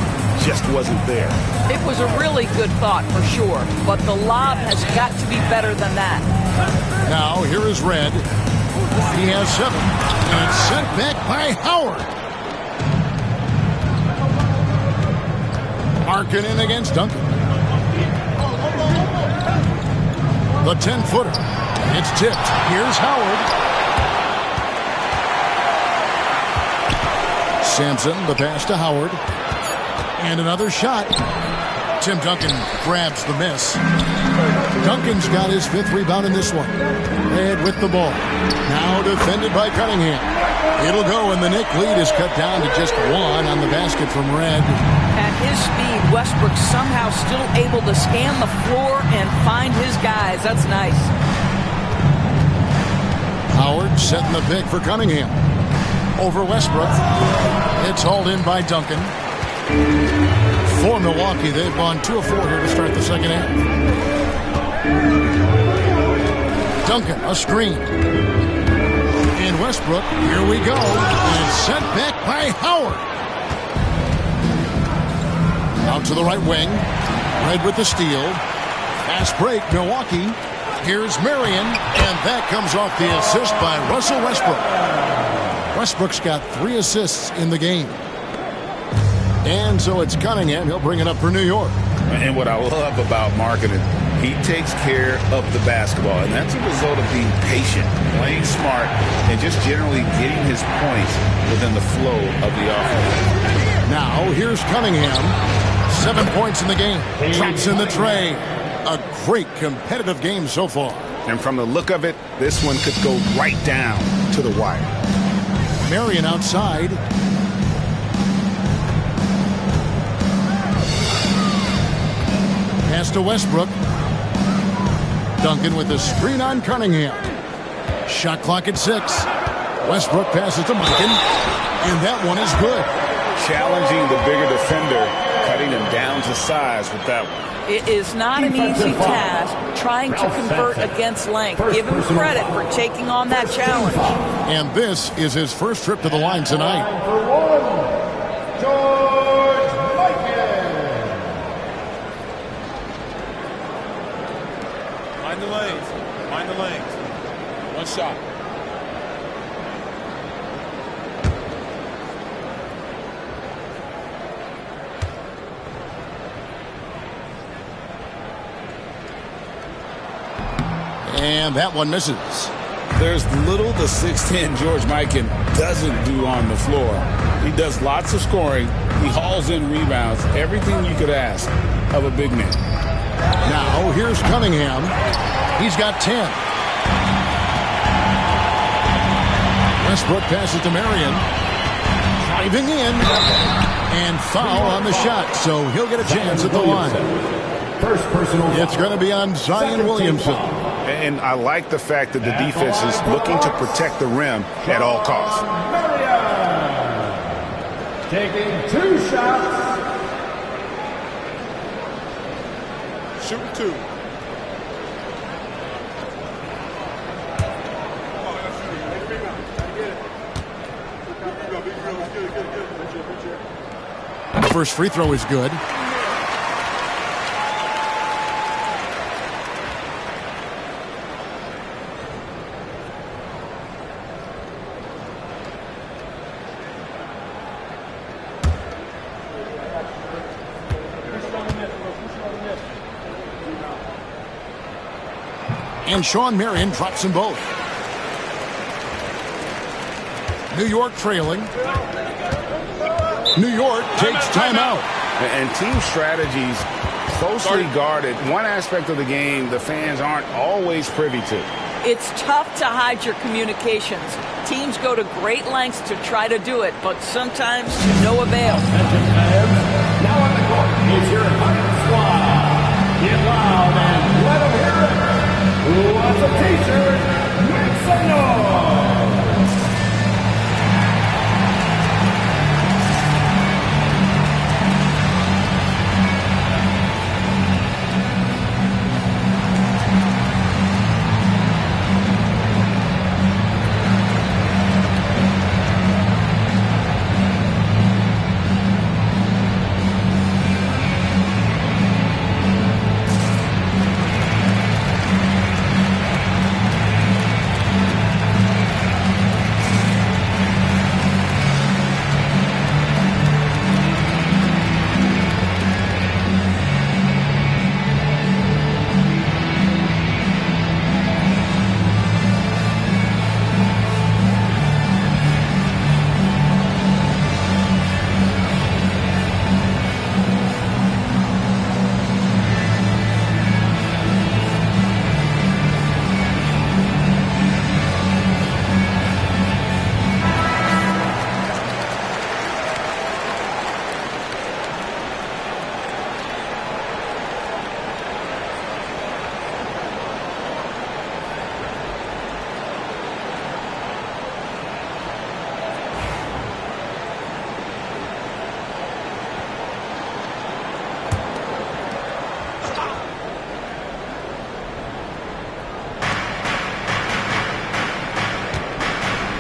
S2: just wasn't there.
S4: It was a really good thought for sure, but the lob has got to be better than that.
S1: Now here is Redd. He has 7. And it's sent back by Howard. Larkin in against Duncan. The 10-footer. It's tipped. Here's Howard. Sampson, the pass to Howard. And another shot. Tim Duncan grabs the miss. Duncan's got his 5th rebound in this one. Redd with the ball. Now defended by Cunningham. It'll go, and the Knick lead is cut down to just 1 on the basket from Redd.
S4: At his speed, Westbrook somehow still able to scan the floor and find his guys. That's nice.
S1: Howard setting the pick for Cunningham. Over Westbrook. It's hauled in by Duncan. For Milwaukee, they've gone 2 of 4 here to start the second half. Duncan, a screen. And Westbrook, here we go. And sent back by Howard. Out to the right wing. Redd with the steal. Fast break, Milwaukee. Here's Marion. And that comes off the assist by Russell Westbrook. Westbrook's got 3 assists in the game. And so it's Cunningham. He'll bring it up for New York.
S2: And what I love about Markkanen, he takes care of the basketball. And that's a result of being patient, playing smart, and just generally getting his points within the flow of the offense.
S1: Now, here's Cunningham. 7 points in the game. Drops in the tray. A great competitive game so far.
S2: And from the look of it, this one could go right down to the wire.
S1: Marion outside. Pass to Westbrook. Duncan with a screen on Cunningham. Shot clock at 6. Westbrook passes to Mikan. And that one is good.
S2: Challenging the bigger defender, cutting him down to size with that one.
S4: It is not an easy task trying to convert against length. Give him credit for taking on that challenge.
S1: And this is his first trip to the line tonight.
S6: Mind the lanes. Mind the lanes. 1 shot.
S1: And that one misses.
S2: There's little the 6'10 George Mikan doesn't do on the floor. He does lots of scoring. He hauls in rebounds. Everything you could ask of a big man.
S1: Now, here's Cunningham. He's got 10. Westbrook passes to Marion. Driving in. And foul on the shot, so he'll get a chance at the line.
S5: First personal.
S1: It's going to be on Zion Williamson.
S7: And I like the fact that the defense is looking to protect the rim at all costs.
S5: Taking 2 shots.
S6: Shoot 2.
S1: The first free throw is good. And Sean Marion drops them both. New York trailing. New York takes timeout.
S7: And team strategies closely guarded. One aspect of the game the fans aren't always privy to.
S4: It's tough to hide your communications. Teams go to great lengths to try to do it, but sometimes to no avail.
S5: Now on the court is your Hunter squad. Get loud and let them hear it. Who wants a t-shirt? Make some noise.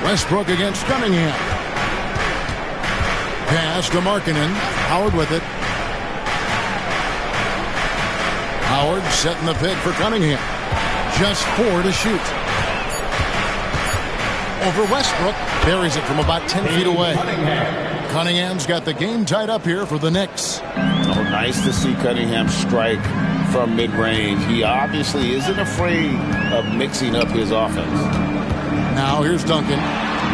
S1: Westbrook against Cunningham. Pass to Markkanen. Howard with it. Howard setting the pick for Cunningham. Just 4 to shoot. Over Westbrook. Buries it from about 10 feet away. Cunningham's got the game tied up here for the Knicks.
S2: Oh, nice to see Cunningham strike from mid-range. He obviously isn't afraid of mixing up his offense.
S1: Now here's Duncan.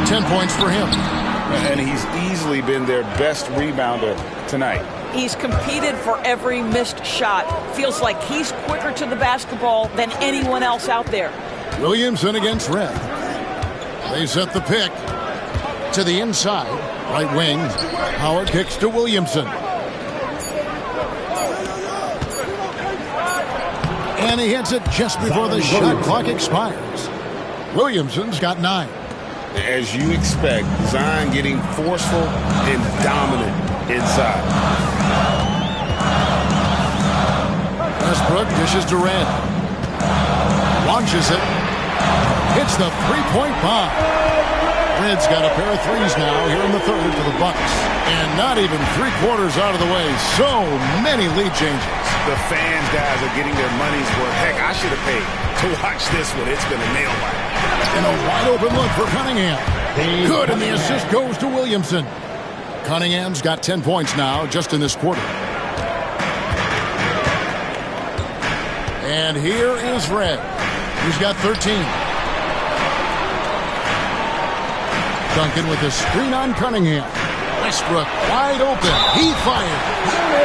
S1: 10 points for him.
S2: And he's easily been their best rebounder tonight.
S4: He's competed for every missed shot. Feels like he's quicker to the basketball than anyone else out there.
S1: Williamson against Red. They set the pick to the inside. Right wing. Howard kicks to Williamson. And he hits it just before the shot clock expires. Williamson's got 9.
S2: As you expect, Zion getting forceful and dominant inside.
S1: Westbrook dishes to Red. Launches it. Hits the three-point bomb. Red's got a pair of threes now here in the third for the Bucks. And not even 3/4 out of the way. So many lead changes.
S7: The fans, guys, are getting their money's worth. Heck, I should have paid to watch this one. It's been a nail biter.
S1: And a wide open look for Cunningham. Good, and the assist goes to Williamson. Cunningham's got 10 points now just in this quarter. And here is Red. He's got 13. Duncan with a screen on Cunningham. Westbrook wide open. He fired.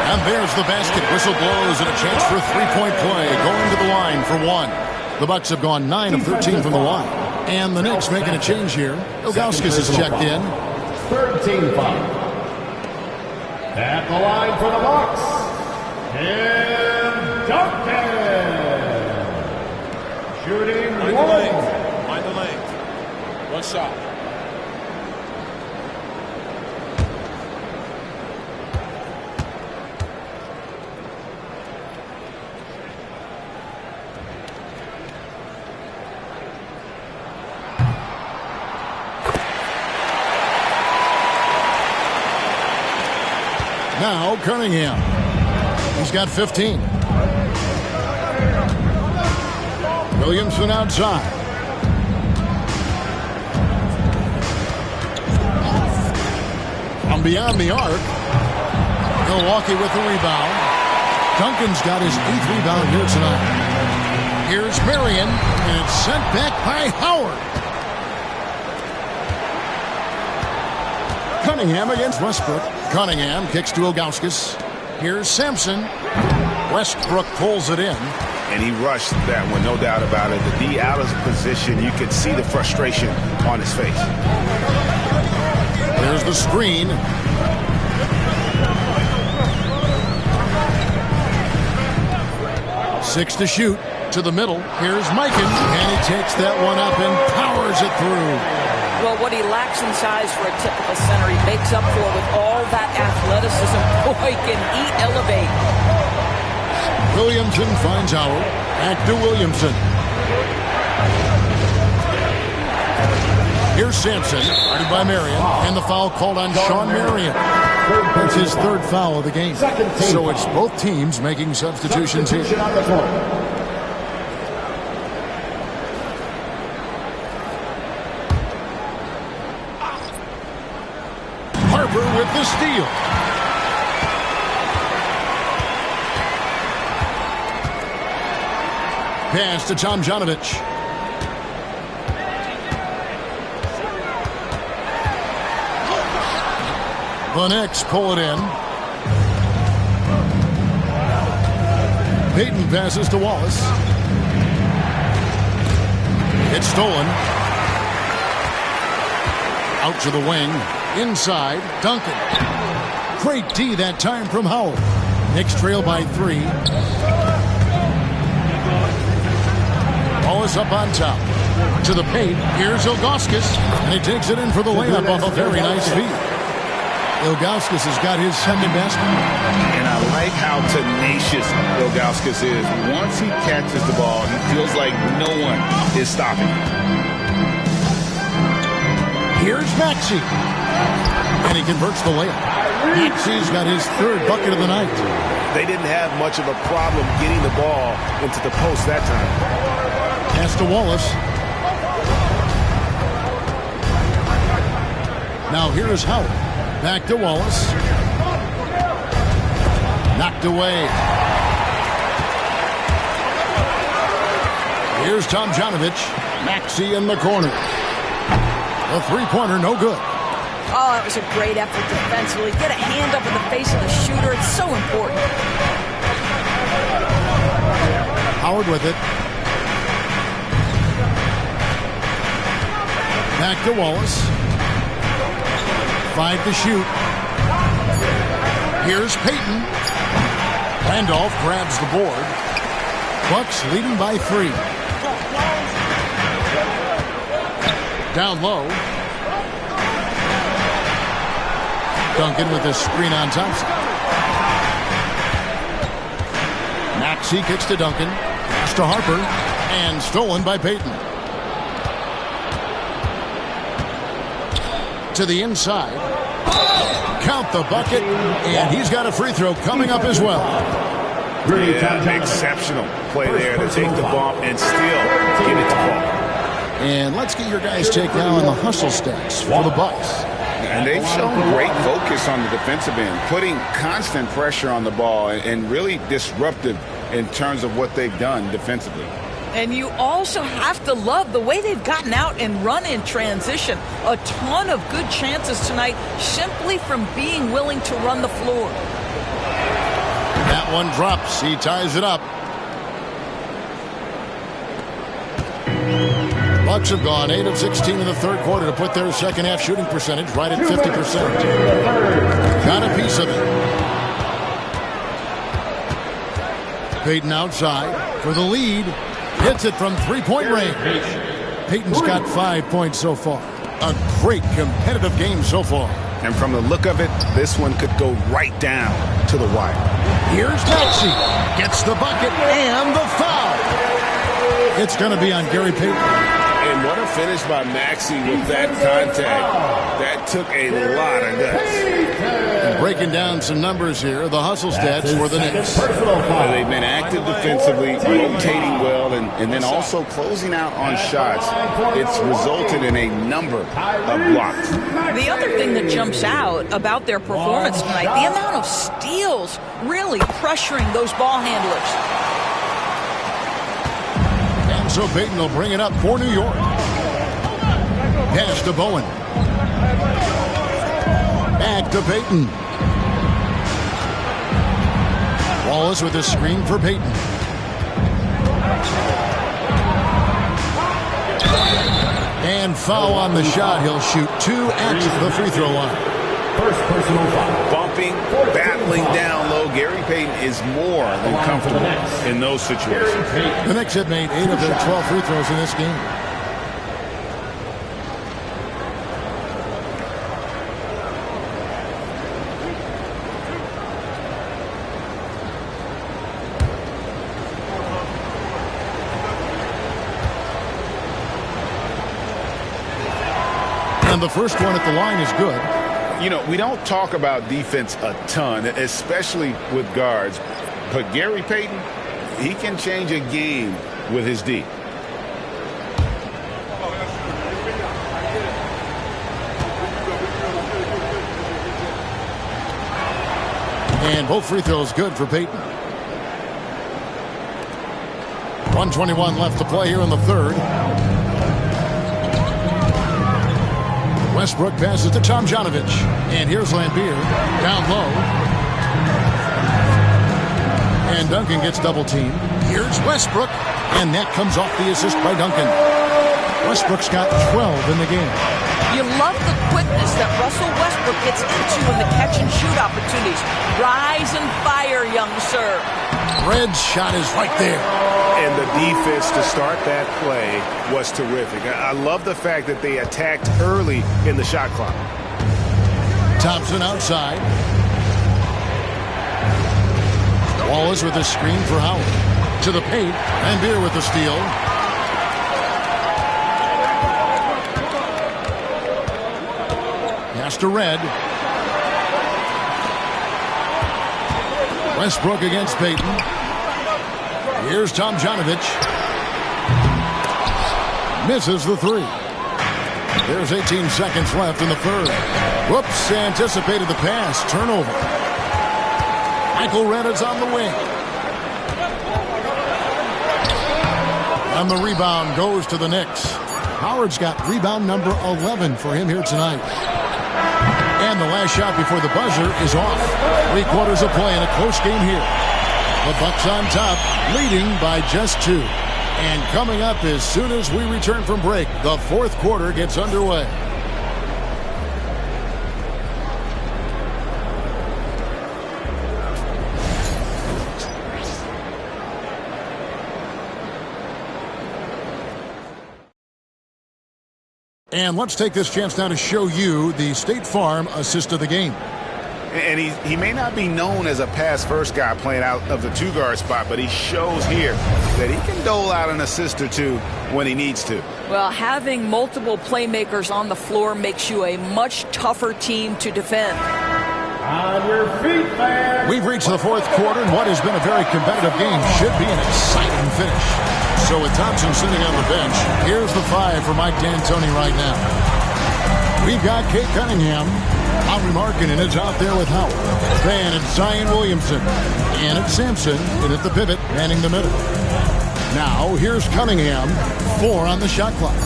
S1: And there's the basket. Whistle blows and a chance for a three-point play. Going to the line for one. The Bucks have gone 9 of 13 from the line. And the Knicks making a change here. Ilgauskas has checked in.
S5: Third team foul. At the line for the Bucks, Tim Duncan. Shooting
S6: Mind the lane. Mind the lane. One shot.
S1: Now Cunningham. He's got 15. Williamson outside. From beyond the arc. Milwaukee with the rebound. Duncan's got his 8th rebound here tonight. Here's Marion, and it's sent back by Howard. Cunningham against Westbrook. Cunningham kicks to Ilgauskas. Here's Sampson. Westbrook pulls it in.
S7: And he rushed that one, no doubt about it. The D out of position, you could see the frustration on his face.
S1: There's the screen. Six to shoot. To the middle. Here's Mikan. And he takes that one up and powers it through.
S4: Well, what he lacks in size for a typical center, he makes up for with all that athleticism. Boy, can he elevate.
S1: Williamson finds Howard. Back to Williamson. Here's Sampson, guarded by Marion, and the foul called on Sean Marion. That's his 3rd foul of the game. So it's both teams making substitutions here. With the steal. Pass to Tomjanovich. The Knicks pull it in. Payton passes to Wallace. It's stolen. Out to the wing. Inside, Duncan. Great D that time from Howard. Knicks trail by 3. Wallace up on top. To the paint. Here's Ilgauskas. And he takes it in for the layup off a very nice feed. Ilgauskas has got his second basket.
S2: And I like how tenacious Ilgauskas is. Once he catches the ball, he feels like no one is stopping him.
S1: Here's Maxey. And he converts the layup. Maxey's got his 3rd bucket of the night.
S7: They didn't have much of a problem getting the ball into the post that time.
S1: Pass to Wallace. Now here's Howard. Back to Wallace. Knocked away. Here's Tomjanovich. Maxey in the corner. A three-pointer, no good.
S4: Oh, that was a great effort defensively. Get a hand up in the face of the shooter. It's so important.
S1: Howard with it. Back to Wallace. 5 to shoot. Here's Payton. Randolph grabs the board. Bucks leading by 3. Down low. Duncan with a screen on Thompson. Maxey kicks to Duncan. Pass to Harper. And stolen by Payton. To the inside. Count the bucket. And he's got a free throw coming up as well.
S7: Yeah, exceptional play there to take the bump and still get it to fall.
S1: And let's get your guys' take now on the hustle stats for the Bucks.
S2: And they've shown great focus on the defensive end, putting constant pressure on the ball and really disruptive in terms of what they've done defensively.
S4: And you also have to love the way they've gotten out and run in transition. A ton of good chances tonight simply from being willing to run the floor.
S1: That one drops. He ties it up. Bucks have gone 8 of 16 in the third quarter to put their second half shooting percentage right at 50%. Got a piece of it. Payton outside for the lead. Hits it from three-point range. Payton's got 5 points so far. A great competitive game so far.
S2: And from the look of it, this one could go right down to the wire.
S1: Here's Maxey. Gets the bucket and the foul. It's going to be on Gary Payton.
S2: And what a finish by Maxey with that contact. That took a lot of guts.
S1: And breaking down some numbers here, the hustle stats for the Knicks.
S2: They've been active defensively, rotating well, and then also closing out on shots. It's resulted in a number of blocks.
S4: The other thing that jumps out about their performance tonight, the amount of steals really pressuring those ball handlers.
S1: So Payton will bring it up for New York. Pass to Bowen. Back to Payton. Wallace with a screen for Payton. And foul on the shot. He'll shoot 2 at the free throw line.
S5: First personal foul.
S2: Bumping, battling down low. Gary Payton is more than comfortable in those situations.
S1: The Knicks have made 8 of their 12 free throws in this game. And the first one at the line is good.
S2: You know, we don't talk about defense a ton, especially with guards. But Gary Payton, he can change a game with his D.
S1: And both free throws good for Payton. 1:21 left to play here in the third. Westbrook passes to Tomjanovich. And here's Lambeer down low. And Duncan gets double teamed. Here's Westbrook. And that comes off the assist by Duncan. Westbrook's got 12 in the game.
S4: You love the quickness that Russell Westbrook gets into in the catch and shoot opportunities. Rise and fire, young sir.
S1: Red's shot is right there.
S2: And the defense to start that play was terrific. I love the fact that they attacked early in the shot clock.
S1: Thompson outside. Wallace with a screen for Howard. To the paint. Lambeer with the steal. Pass to Red. Westbrook against Payton. Here's Tomjanovich. Misses the three. There's 18 seconds left in the third. Whoops, anticipated the pass. Turnover. Michael Red is on the wing. And the rebound goes to the Knicks. Howard's got rebound number 11 for him here tonight. And the last shot before the buzzer is off. 3 quarters of play in a close game here. The Bucks on top, leading by just 2. And coming up as soon as we return from break, the fourth quarter gets underway. And let's take this chance now to show you the State Farm assist of the game.
S2: And he may not be known as a pass-first guy playing out of the two-guard spot, but he shows here that he can dole out an assist or two when he needs to.
S4: Well, having multiple playmakers on the floor makes you a much tougher team to defend.
S5: On your feet, fans.
S1: We've reached the fourth quarter, and what has been a very competitive game should be an exciting finish. So with Thompson sitting on the bench, here's the 5 for Mike D'Antoni right now. We've got Cade Cunningham. Henry Markkanen is out there with Howard. Then it's Zion Williamson. And it's Sampson in at the pivot, manning the middle. Now here's Cunningham. 4 on the shot clock.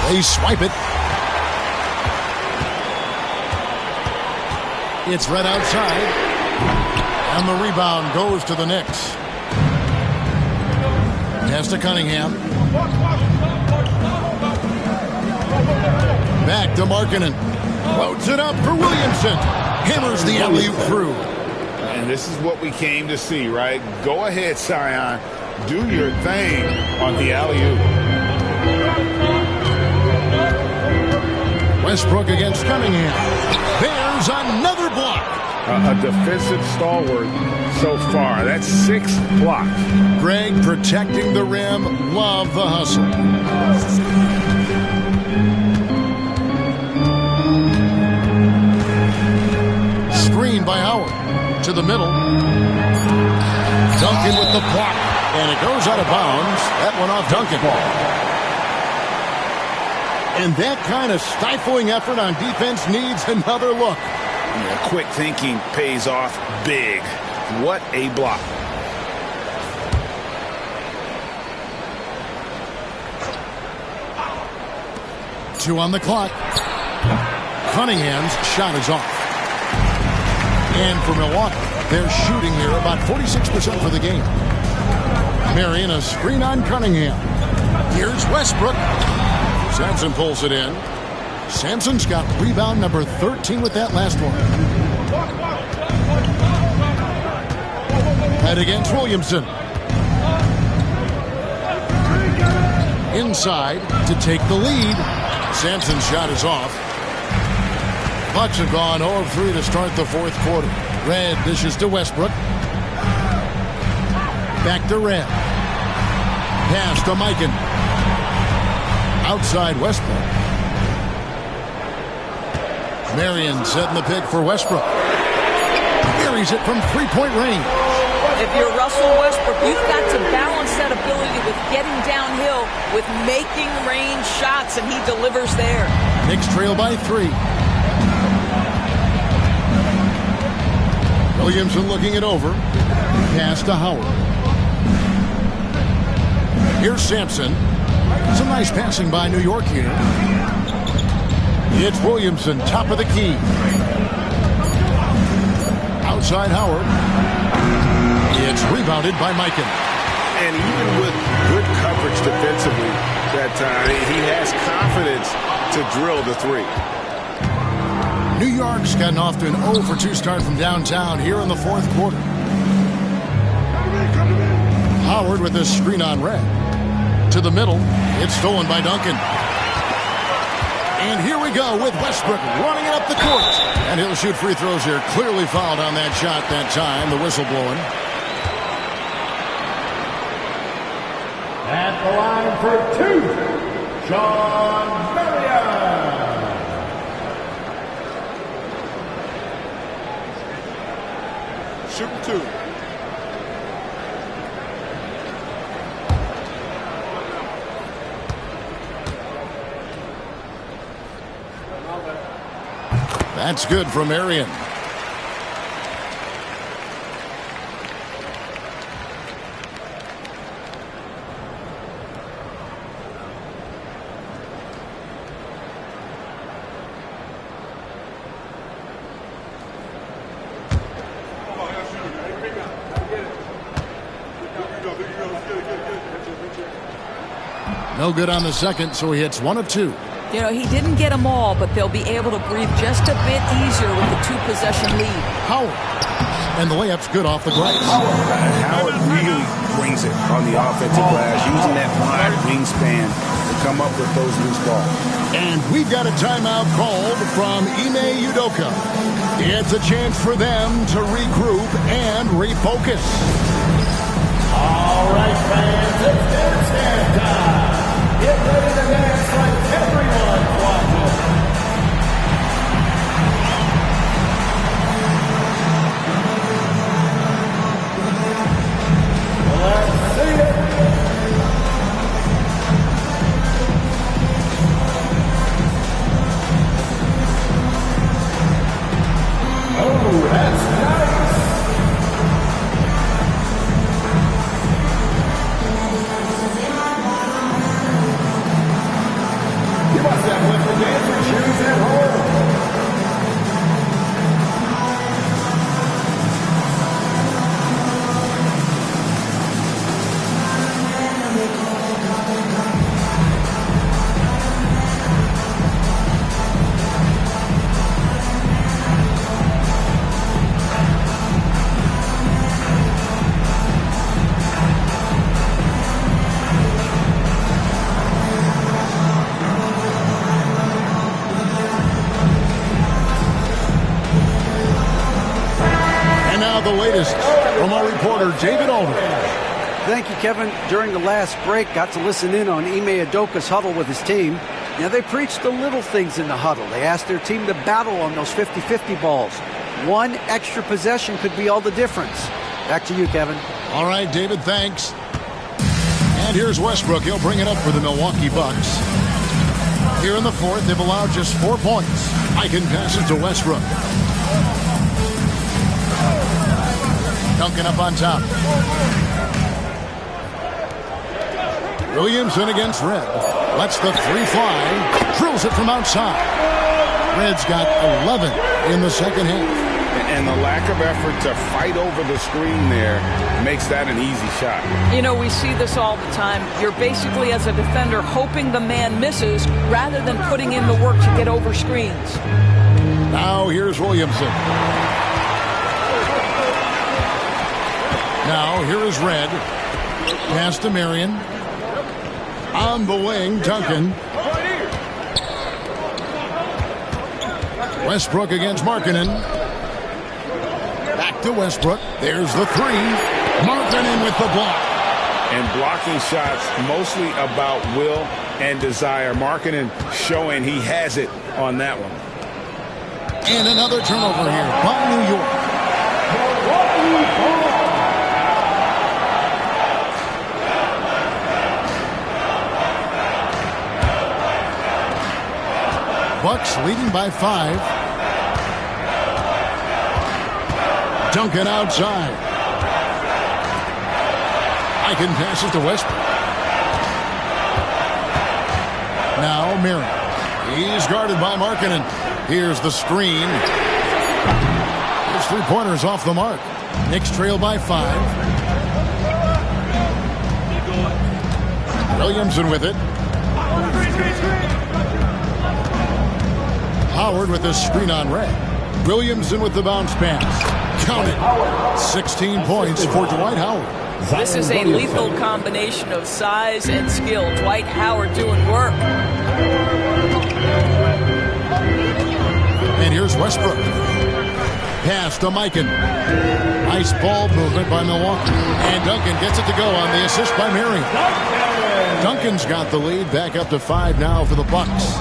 S1: They swipe it. It's right outside. And the rebound goes to the Knicks. Pass to Cunningham. Back to Markkanen. Floats it up for Williamson. Hammers the alley-oop through.
S2: And this is what we came to see, right? Go ahead, Zion. Do your thing on the alley-oop.
S1: Westbrook against Cunningham. There's another block.
S2: A defensive stalwart so far. That's 6 blocks.
S1: Greg protecting the rim. Love the hustle. Screen by Howard. To the middle. Duncan with the block. And it goes out of bounds. That one off Duncan. And that kind of stifling effort on defense needs another look.
S2: Yeah, quick thinking pays off big. What a block.
S1: Two on the clock. Cunningham's shot is off. And for Milwaukee, they're shooting here about 46% for the game. Marion, a screen on Cunningham. Here's Westbrook. Sampson pulls it in. Sampson's got rebound number 13 with that last one. Head against Williamson. Inside to take the lead. Sampson's shot is off. Bucks have gone 0 of 3 to start the fourth quarter. Red dishes to Westbrook. Back to Red. Pass to Mikan. Outside Westbrook. Marion setting the pick for Westbrook. Carries it from three-point range.
S4: If you're Russell Westbrook, you've got to balance that ability with getting downhill, with making range shots, and he delivers there.
S1: Knicks trail by 3. Williamson looking it over. Pass to Howard. Here's Sampson. Some nice passing by New York here. It's Williamson, top of the key. Outside Howard. It's rebounded by Mikan.
S2: And even with good coverage defensively that time, he has confidence to drill the 3.
S1: New York's gotten off to an 0 for 2 start from downtown here in the fourth quarter. Howard with this screen on Red. To the middle. It's stolen by Duncan. And here we go with Westbrook running it up the court. And he'll shoot free throws here. Clearly fouled on that shot that time. The whistle blowing.
S5: At the line for 2, Sean Marion.
S6: Shooting 2.
S1: That's good from Marion. No good on the second, so he hits 1 of 2.
S4: You know, he didn't get them all, but they'll be able to breathe just a bit easier with the 2-possession lead.
S1: Howard. And the layup's good off the glass.
S2: Howard really brings it on the offensive glass, using that wide wingspan to come up with those loose balls.
S1: And we've got a timeout called from Ime Udoka. It's a chance for them to regroup and refocus.
S5: All right, fans, it's dance time. Get ready to dance like everyone's watching. Let's see it. Oh, that's nice.
S1: the latest from our reporter, David Aldridge.
S3: Thank you, Kevin. During the last break, got to listen in on Ime Udoka's huddle with his team. Now, they preached the little things in the huddle. They asked their team to battle on those 50-50 balls. One extra possession could be all the difference. Back to you, Kevin.
S1: All right, David, thanks. And here's Westbrook. He'll bring it up for the Milwaukee Bucks. Here in the fourth, they've allowed just 4 points. I can pass it to Westbrook. Duncan up on top. Williamson against Red. Lets the three fly. Drills it from outside. Red's got 11 in the second half.
S2: And the lack of effort to fight over the screen there makes that an easy shot.
S4: You know, we see this all the time. You're basically, as a defender, hoping the man misses rather than putting in the work to get over screens.
S1: Now here's Williamson. Now here is Red. Pass to Marion. On the wing, Duncan. Westbrook against Markkanen. Back to Westbrook. There's the three. Markkanen with the block.
S2: And blocking shots mostly about will and desire. Markkanen showing he has it on that one.
S1: And another turnover here by New York. Bucks leading by 5. Duncan outside. I can pass it to Westbrook. Now Marion. He's guarded by Markkanen. Here's the screen. His three-pointers off the mark. Knicks trail by 5. Williamson with it. Howard with a screen on Red. Williamson with the bounce pass. Count it. 16 points for Dwight Howard.
S4: This is a lethal combination of size and skill. Dwight Howard doing work.
S1: And here's Westbrook. Pass to Mikan. Nice ball movement by Milwaukee. And Duncan gets it to go on the assist by Marion. Duncan's got the lead back up to 5 now for the Bucks.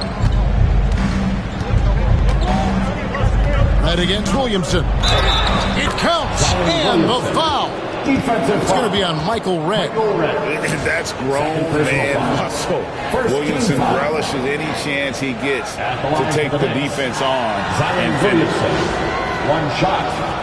S1: Red against Williamson. It counts. And the foul. It's going to be on Michael Red.
S2: That's grown man muscle. Williamson relishes any chance he gets to take the defense on and finish.
S5: One shot.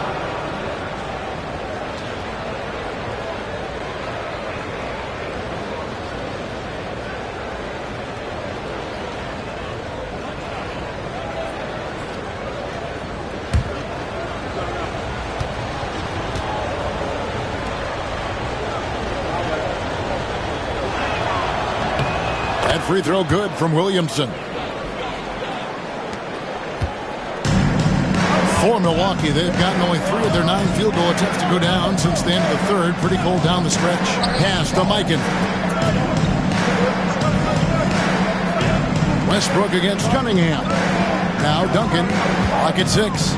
S1: Free throw good from Williamson. For Milwaukee, they've gotten only 3 of their 9 field goal attempts to go down since the end of the third. Pretty cold down the stretch. Pass to Mikan. Westbrook against Cunningham. Now Duncan. Clock at 6.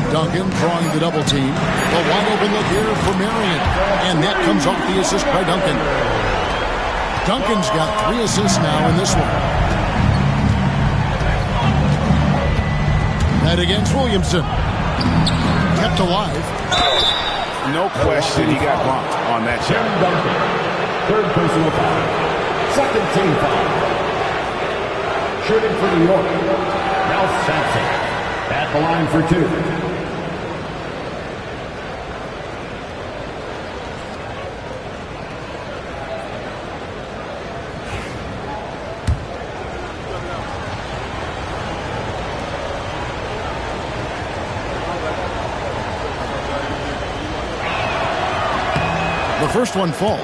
S1: Duncan drawing the double team. A wide open look here for Marion. And that comes off the assist by Duncan. Duncan's got 3 assists now in this one. That against Williamson. Kept alive.
S2: No question he got bumped on that shot.
S5: Duncan. Third personal foul. Second team foul. Shooting for New York. Now Sampson. At the line for 2.
S1: The first one falls.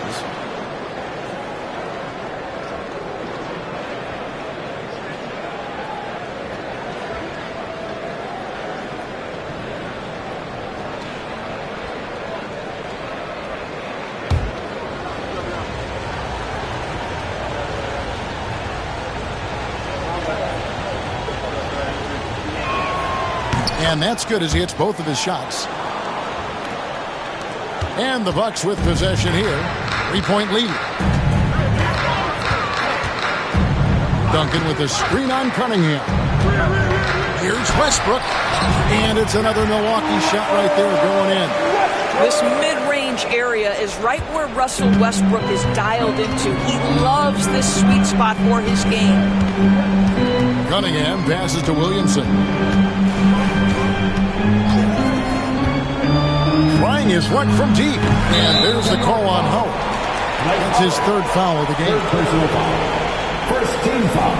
S1: And that's good as he hits both of his shots. And the Bucks with possession here. 3-point lead. Duncan with a screen on Cunningham. Here's Westbrook. And it's another Milwaukee shot right there going in.
S4: This mid-range area is right where Russell Westbrook is dialed into. He loves this sweet spot for his game.
S1: Cunningham passes to Williamson. Trying his luck from deep. And there's the call on Howard. That's his third foul of the game.
S5: Personal foul. First team foul.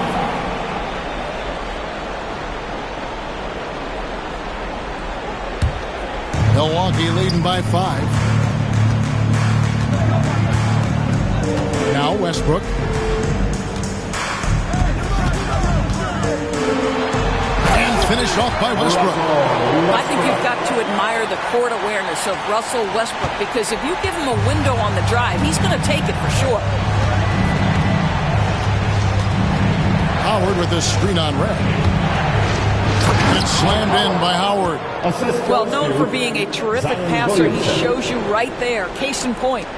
S1: Milwaukee leading by 5. Now Westbrook. And finished off by Westbrook.
S4: I think you've got to admire the court awareness of Russell Westbrook, because if you give him a window on the drive, he's going to take it for sure.
S1: Howard with a screen on red. And it's slammed in by Howard.
S4: Well known for being a terrific passer. He shows you right there. Case in point.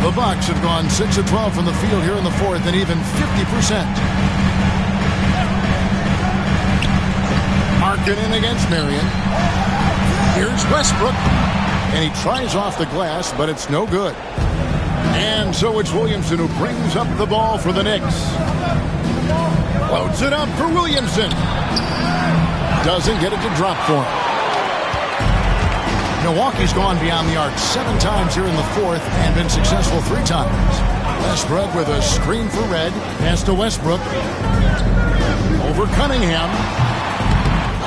S1: The Bucks have gone 6 of 12 from the field here in the fourth, and even 50%. Markkanen against Marion. Here's Westbrook. And he tries off the glass, but it's no good. And so it's Williamson who brings up the ball for the Knicks. Loads it up for Williamson. Doesn't get it to drop for him. Milwaukee's gone beyond the arc 7 times here in the fourth and been successful 3 times. Westbrook with a screen for red. Pass to Westbrook. Over Cunningham.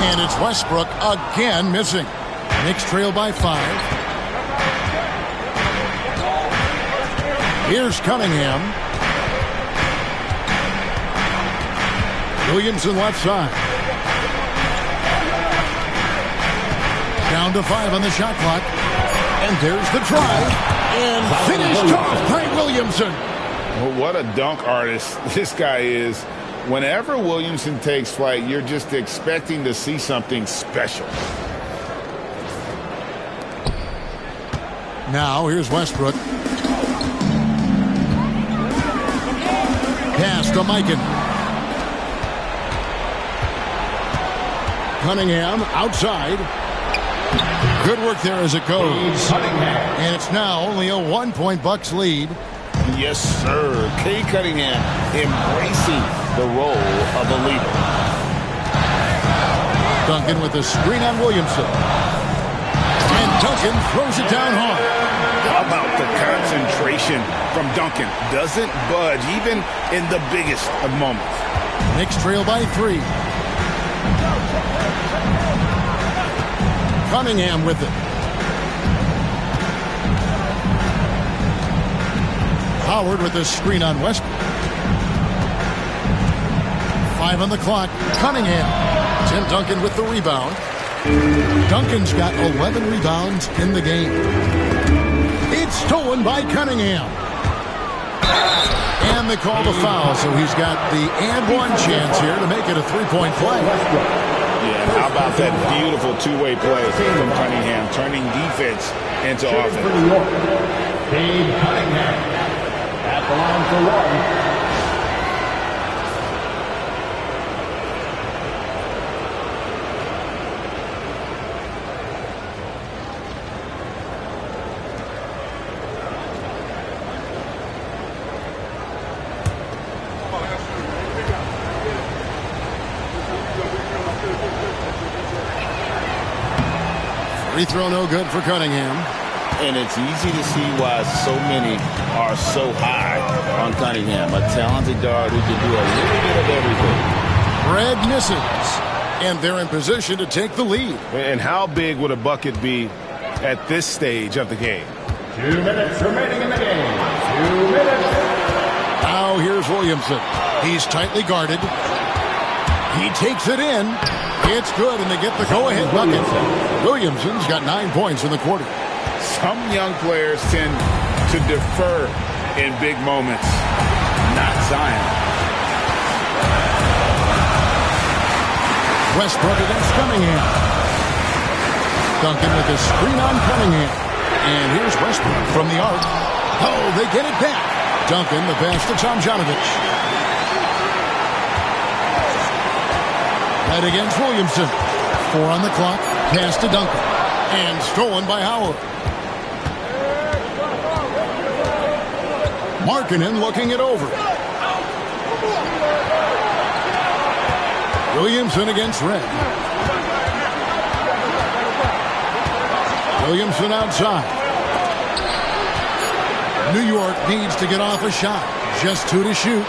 S1: And it's Westbrook again missing. Knicks trail by 5. Here's Cunningham. Williamson left side. Down to 5 on the shot clock. And there's the drive. And finished off by Williamson.
S2: Well, what a dunk artist this guy is. Whenever Williamson takes flight, you're just expecting to see something special.
S1: Now here's Westbrook. Pass to Mikan. Cunningham outside. Good work there as it goes. And it's now only a 1-point Bucks lead.
S2: Yes, sir. Cade Cunningham embracing the role of a leader.
S1: Duncan with a screen on Williamson. And Duncan throws it down hard.
S2: How about the concentration from Duncan? Doesn't budge even in the biggest of moments.
S1: Knicks trail by 3. Cunningham with it. Howard with a screen on Westbrook. 5 on the clock. Cunningham. Tim Duncan with the rebound. Duncan's got 11 rebounds in the game. It's stolen by Cunningham. And they call the foul, so he's got the and 1 chance here to make it a 3-point play.
S2: Yeah, and how about that beautiful two-way play from Cunningham, turning defense into offense.
S5: Cade Cunningham at the line for 1.
S1: Free throw no good for Cunningham.
S2: And it's easy to see why so many are so high on Cunningham. A talented guard who can do a little bit of everything.
S1: Red misses. And they're in position to take the lead.
S7: And how big would a bucket be at this stage of the game?
S5: 2 minutes remaining in the game. 2 minutes.
S1: Now here's Williamson. He's tightly guarded. He takes it in. It's good, and they get the go-ahead bucket. Williamson's got 9 points in the quarter.
S2: Some young players tend to defer in big moments. Not Zion.
S1: Westbrook against Cunningham. Duncan with a screen on Cunningham. And here's Westbrook from the arc. Oh, they get it back. Duncan, the pass to Tomjanovich. Right against Williamson. 4 on the clock. Pass to Duncan. And stolen by Howard. Markkanen looking it over. Williamson against Red. Williamson outside. New York needs to get off a shot. Just 2 to shoot.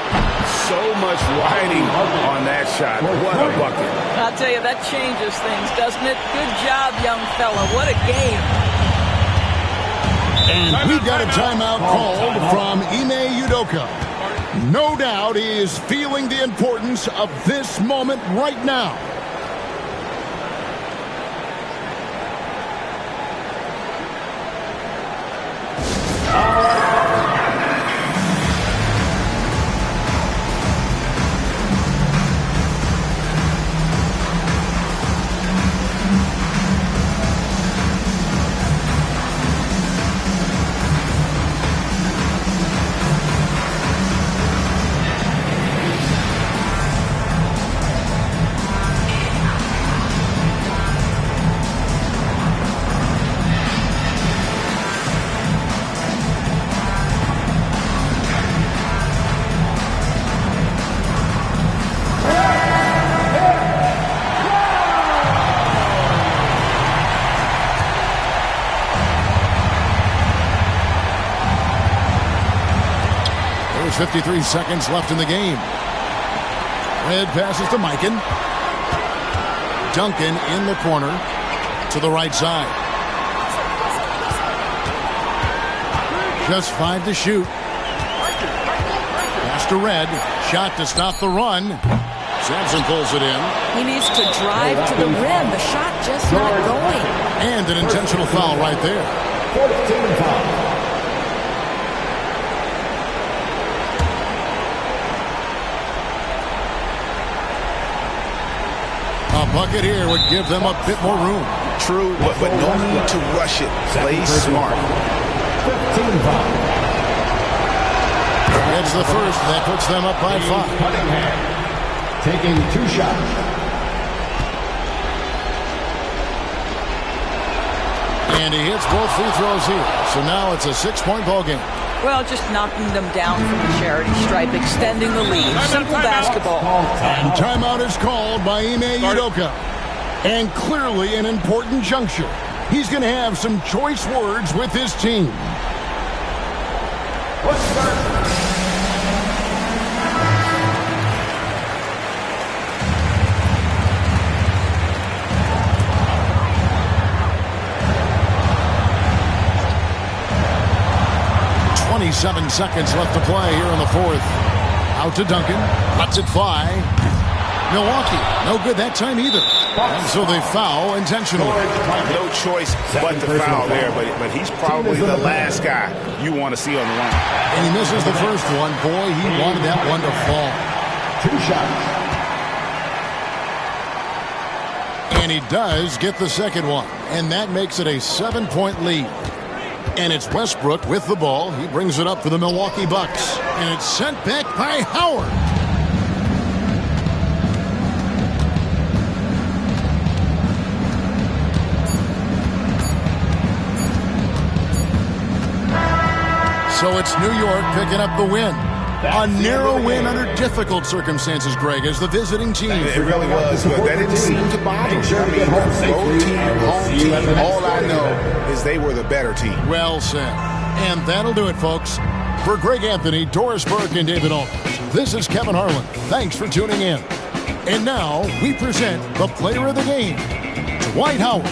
S2: So much riding on that shot. What a bucket.
S4: I'll tell you, that changes things, doesn't it? Good job, young fella. What a game.
S1: And we've got a timeout called from Ime Udoka. No doubt he is feeling the importance of this moment right now. There's 53 seconds left in the game. Red passes to Mikan. Duncan in the corner to the right side. Just 5 to shoot. Pass to Red. Shot to stop the run. Sampson pulls it in.
S4: He needs to drive to the rim. The shot just not going.
S1: And an intentional foul right there.
S5: 14 foul.
S1: A bucket here would give them a bit more room.
S2: True, but no need to rush it. Play smart.
S5: 15 foul.
S1: That's the first. That puts them up by 5.
S5: Cunningham taking 2 shots.
S1: And he hits both free throws here. So now it's a 6-point ball game.
S4: Well, just knocking them down from the charity stripe, extending the lead. Simple basketball.
S1: And timeout is called by Ime Udoka. And clearly an important juncture. He's going to have some choice words with his team.
S5: Let's start.
S1: 27 seconds left to play here in the 4th. Out to Duncan. Lets it fly. Milwaukee, no good that time either. And so they foul intentionally.
S2: No choice but to foul there, but he's probably the last guy you want to see on the line.
S1: And he misses the first one. Boy, he wanted that one to fall.
S5: 2 shots.
S1: And he does get the second one. And that makes it a 7-point lead. And it's Westbrook with the ball. He brings it up for the Milwaukee Bucks. And it's sent back by Howard. So it's New York picking up the win. A narrow win under difficult circumstances, Greg, as the visiting team.
S2: It really was, but that didn't seem to bother. Road team, home team, all I know is they were the better team.
S1: Well said. And that'll do it, folks. For Greg Anthony, Doris Burke, and David Aldridge, this is Kevin Harlan. Thanks for tuning in. And now we present the player of the game, Dwight Howard.